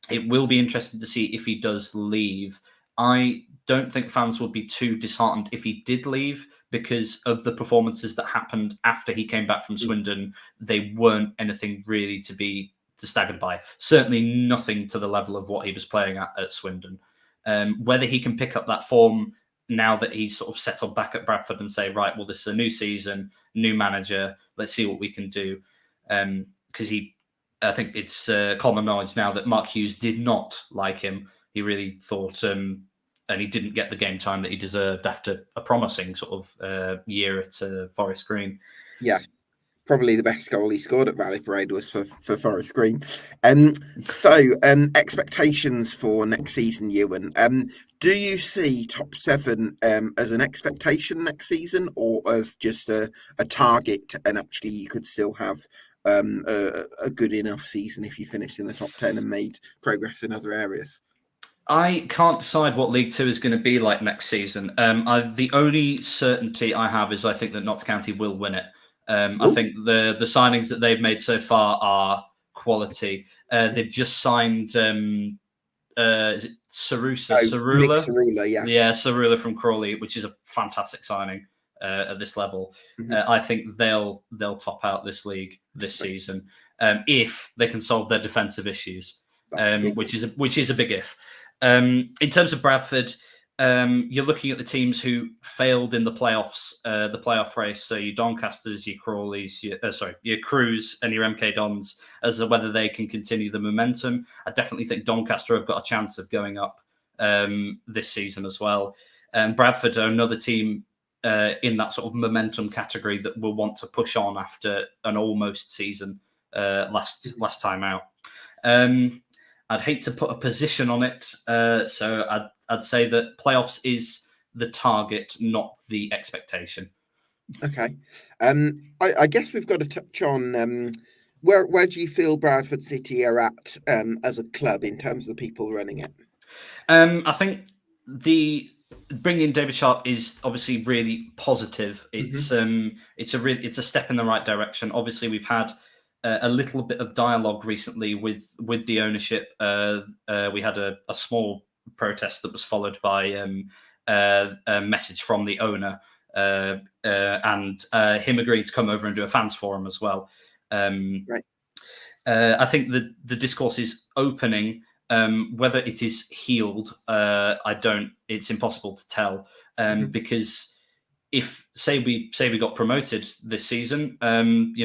B: It will be interesting to see if he does leave. I don't think fans would be too disheartened if he did leave because of the performances that happened after he came back from
A: Mm.
B: Swindon. They weren't anything really to be staggered by. Certainly nothing to the level of what he was playing at Swindon. Whether he can pick up that form now that he's sort of settled back at Bradford and say, right, well, this is a new season, new manager, let's see what we can do. Because I think it's common knowledge now that Mark Hughes did not like him. He really thought, and he didn't get the game time that he deserved after a promising sort of year at Forest Green.
A: Yeah. Probably the best goal he scored at Valley Parade was for Forest Green. Expectations for next season, Ewan. Do you see top seven as an expectation next season, or as just a target? And actually, you could still have a good enough season if you finished in the top 10 and made progress in other areas.
B: I can't decide what League Two is going to be like next season. The only certainty I have is I think that Notts County will win it. I
A: Ooh.
B: think the signings that they've made so far are quality. They've just signed is it
A: Oh, Nick
B: Cerula?
A: Cerula, yeah.
B: Yeah, Cerula from Crawley, which is a fantastic signing at this level.
A: Mhm.
B: I think they'll top out this league this season if they can solve their defensive issues,
A: That's the big one.
B: which is a big if. In terms of Bradford, you're looking at the teams who failed in the playoff race. So your Doncasters, your Crawleys, your Crews, and your MK Dons, as to whether they can continue the momentum. I definitely think Doncaster have got a chance of going up this season as well. Bradford are another team in that sort of momentum category that will want to push on after an almost season last time out. I'd hate to put a position on it, so I'd say that playoffs is the target, not the expectation.
A: Okay. I guess we've got to touch on where do you feel Bradford City are at as a club in terms of the people running it?
B: I think the bringing David Sharp is obviously really positive.
A: Hmm.
B: It's a step in the right direction. Obviously, we've had a little bit of dialogue recently with the ownership. We had a small protest that was followed by a message from the owner and him agreeing to come over and do a fans forum as well.
A: Right.
B: I think the discourse is opening. Whether it is healed, I don't. It's impossible to tell
A: Hmm.
B: because if we got promoted this season, and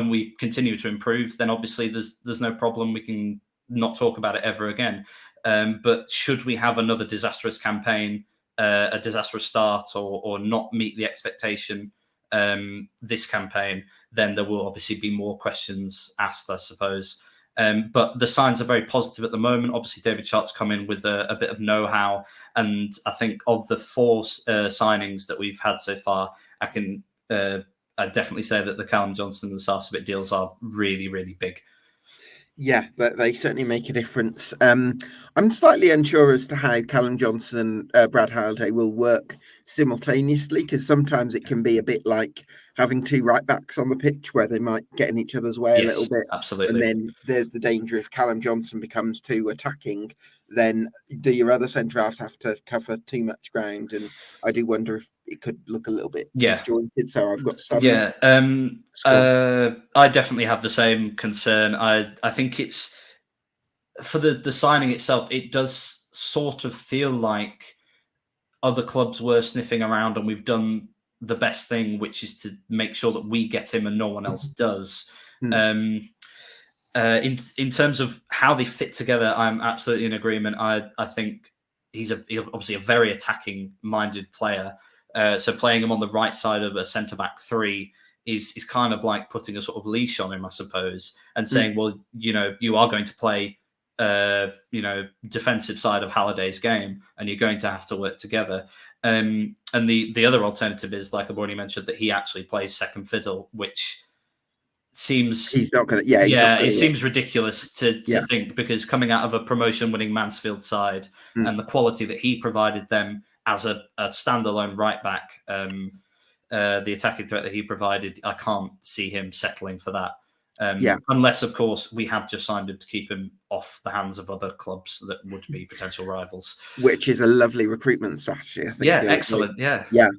B: we continue to improve, then obviously there's no problem. We can not talk about it ever again. But should we have another disastrous campaign, a disastrous start, or not meet the expectation this campaign, then there will obviously be more questions asked, I suppose. But the signs are very positive at the moment. Obviously, David Sharp's come in with a bit of know-how, and I think of the four signings that we've had so far, I'd definitely say that the Callum Johnson and the Sarsabit deals are really, really big.
A: Yeah, they certainly make a difference. I'm slightly unsure as to how Callum Johnson and Brad Halliday will work simultaneously, because sometimes it can be a bit like having two right backs on the pitch where they might get in each other's way a little
B: Yes,
A: bit. And
B: absolutely.
A: then there's the danger if Callum Johnson becomes too attacking, then do your other centre halves have to cover too much ground? And I do wonder if it could look a little bit
B: Yeah.
A: disjointed. So I've got some
B: Yeah.
A: squad.
B: I definitely have the same concern. I think it's for the signing itself, it does sort of feel like other clubs were sniffing around and we've done the best thing, which is to make sure that we get him and no one else does.
A: Mm.
B: In terms of how they fit together, I'm absolutely in agreement. I think he's obviously a very attacking minded player. So playing him on the right side of a centre back three is kind of like putting a sort of leash on him, I suppose, and saying, well, you are going to play defensive side of Halliday's game, and you're going to have to work together. And the other alternative is, like I've already mentioned, that he actually plays second fiddle, which seems
A: He's not going to. Yeah, he's not going
B: it
A: to.
B: seems ridiculous to
A: Yeah.
B: think, because coming out of a promotion-winning Mansfield side and the quality that he provided them as a standalone right back, the attacking threat that he provided, I can't see him settling for that. Unless, of course, we have just signed him to keep him off the hands of other clubs that would be potential rivals.
A: Which is a lovely recruitment strategy, I think.
B: Yeah, excellent. Yeah.
A: Yeah.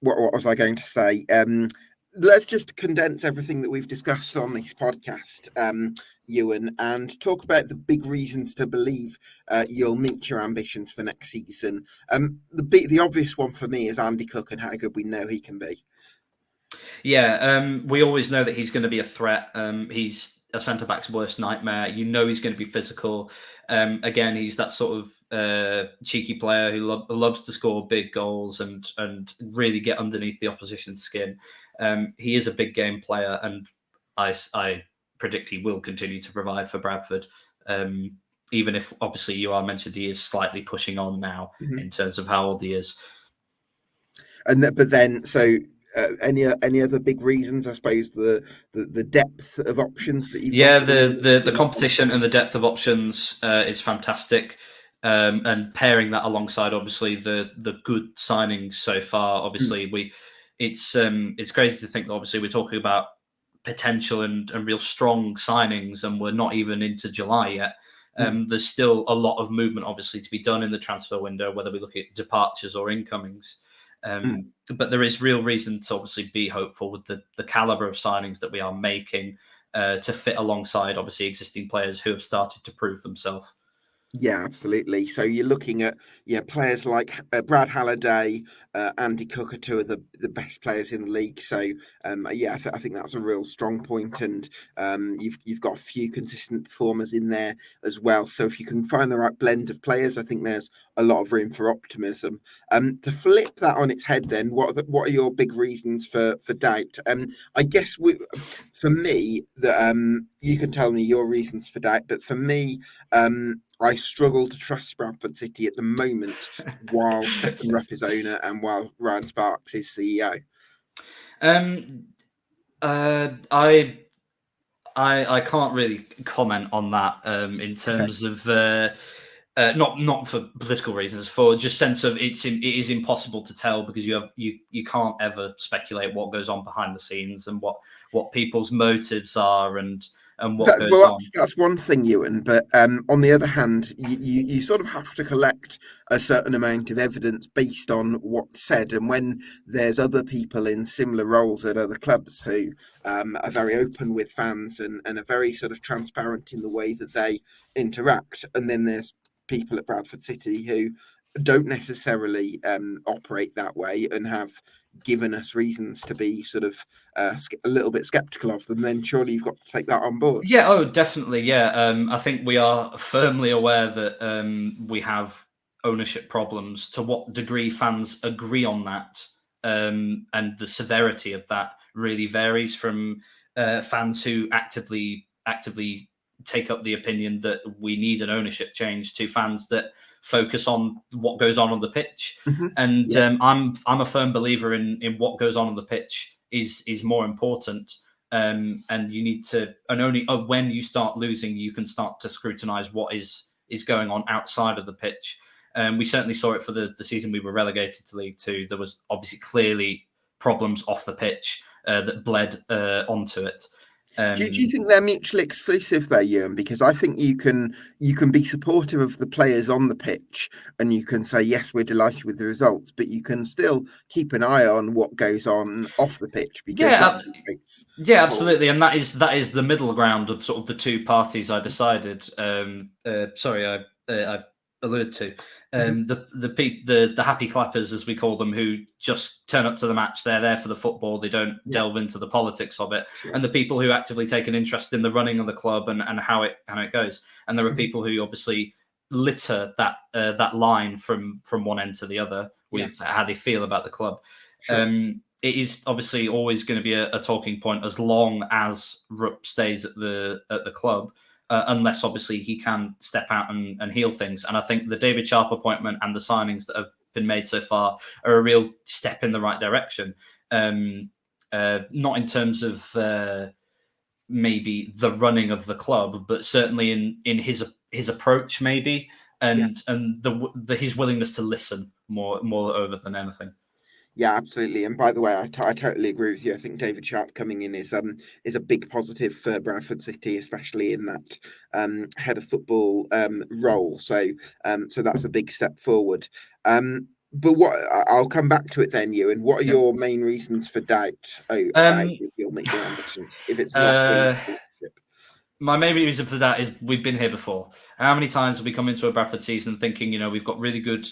A: What was I going to say? Let's just condense everything that we've discussed on this podcast, Ewan, and talk about the big reasons to believe you'll meet your ambitions for next season. The obvious one for me is Andy Cook and how good we know he can be.
B: Yeah, we always know that he's going to be a threat. He's a centre-back's worst nightmare. You know he's going to be physical. Again, he's that sort of cheeky player who loves to score big goals and really get underneath the opposition's skin. He is a big game player, and I predict he will continue to provide for Bradford. Even if, obviously, you are mentioned he is slightly pushing on now in terms of how old he is.
A: Any other big reasons? I suppose the depth of options that you've
B: got.
A: got.
B: Yeah, the competition and the depth of options is fantastic. And pairing that alongside, obviously, the good signings so far. Obviously, it's crazy to think that, obviously, we're talking about potential and real strong signings, and we're not even into July yet. There's still a lot of movement, obviously, to be done in the transfer window, whether we look at departures or incomings. But there is real reason to obviously be hopeful with the calibre of signings that we are making to fit alongside, obviously, existing players who have started to prove themselves.
A: Yeah, absolutely. So you're looking at players like Brad Halliday, Andy Cook are two of the best players in the league. So I think that's a real strong point, and you've got a few consistent performers in there as well. So if you can find the right blend of players, I think there's a lot of room for optimism. To flip that on its head, then what are your big reasons for doubt? I guess for me, that you can tell me your reasons for doubt, but for me, I struggle to trust Bradford City at the moment, while Stefan Rupp is owner and while Ryan Sparks is CEO.
B: I can't really comment on that in terms of not for political reasons, for just sense of it is impossible to tell, because you can't ever speculate what goes on behind the scenes and what people's motives are and what goes on.
A: That's one thing, Ewan. But on the other hand, you sort of have to collect a certain amount of evidence based on what's said. And when there's other people in similar roles at other clubs who are very open with fans and are very sort of transparent in the way that they interact, and then there's people at Bradford City who don't necessarily operate that way and have given us reasons to be sort of a little bit skeptical of them, then surely you've got to take that on board.
B: Yeah, definitely. Yeah, I think we are firmly aware that we have ownership problems. To what degree fans agree on that, and the severity of that really varies from fans who actively take up the opinion that we need an ownership change, to fans that focus on what goes on the pitch. And I'm a firm believer in what goes on the pitch is more important. And you need to, and only when you start losing, you can start to scrutinize what is is going on outside of the pitch. We certainly saw it for the season we were relegated to League Two. There was obviously clearly problems off the pitch that bled onto it.
A: Do you think they're mutually exclusive there, Ewan? Because I think you can be supportive of the players on the pitch, and you can say yes, we're delighted with the results, but you can still keep an eye on what goes on off the pitch, because that makes
B: yeah, absolutely, and that is the middle ground of sort of the two parties I decided. I alluded to the happy clappers, as we call them, who just turn up to the match. They're there for the football. They don't delve into the politics of it. Sure. And the people who actively take an interest in the running of the club and how it goes. And there are people who obviously litter that line from one end to the other with how they feel about the club. Sure. It is obviously always going to be a talking point as long as Rupp stays at the club. Unless obviously he can step out and heal things. And I think the David Sharp appointment and the signings that have been made so far are a real step in the right direction. Not in terms of maybe the running of the club, but certainly in his approach, maybe, and his willingness to listen more over than anything.
A: Yeah, absolutely. And by the way, I totally agree with you. I think David Sharp coming in is a big positive for Bradford City, especially in that head of football role. So that's a big step forward. But I'll come back to it then, Ewan. What are your main reasons for doubt about your ambitions if it's not for
B: my main reason for that is we've been here before. How many times have we come into a Bradford season thinking, we've got a really good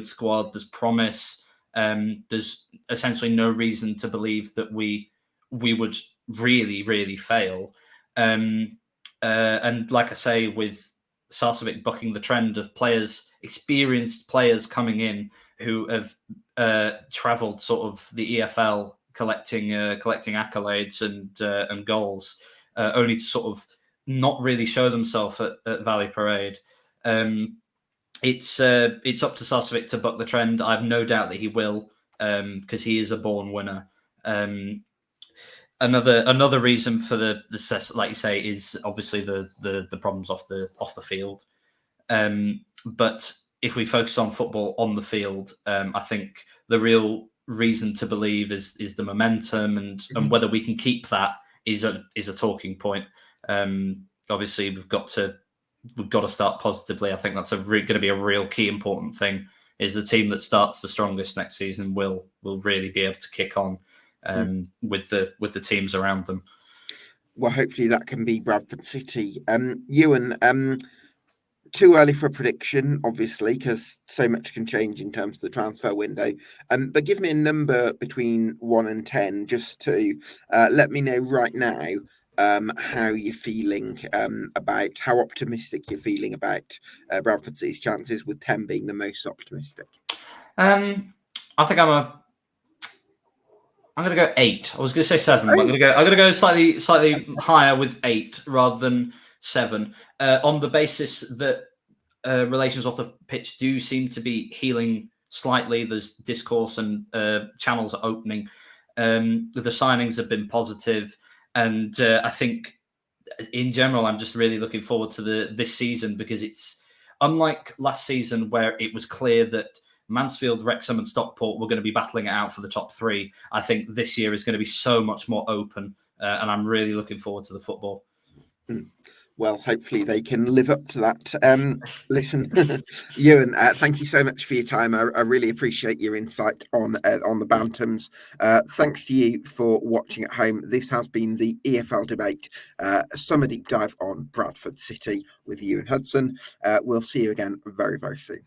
B: squad, there's promise. There's essentially no reason to believe that we would really fail. And like I say, with Sarcevic bucking the trend of experienced players coming in who have travelled sort of the EFL collecting accolades and goals, only to sort of not really show themselves at Valley Parade. It's up to Sarcevic to buck the trend. I have no doubt that he will, because he is a born winner. Another reason for the success, like you say, is obviously the problems off the field. But if we focus on football on the field, I think the real reason to believe is the momentum and whether we can keep that is a talking point. Obviously, we've got to start positively. I think that's going to be a real key important thing. Is the team that starts the strongest next season will really be able to kick on with the teams around them.
A: Well, hopefully that can be Bradford City. Ewan, too early for a prediction, obviously, because so much can change in terms of the transfer window. But give me a number between 1 and 10, just to let me know right now how you're feeling about how optimistic you're feeling about Bradford City's chances, with 10 being the most optimistic.
B: I think I'm going to go 8. I was going to say 7, but I'm going to go slightly higher with 8 rather than 7, on the basis that relations off the pitch do seem to be healing slightly. There's discourse and channels are opening. The signings have been positive. And I think in general, I'm just really looking forward to this season, because it's unlike last season where it was clear that Mansfield, Wrexham and Stockport were going to be battling it out for the top 3. I think this year is going to be so much more open, and I'm really looking forward to the football.
A: Well, hopefully they can live up to that. Listen, Ewan, thank you so much for your time. I really appreciate your insight on the Bantams. Thanks to you for watching at home. This has been the EFL Debate, summer deep dive on Bradford City with Ewan Hudson. We'll see you again very, very soon.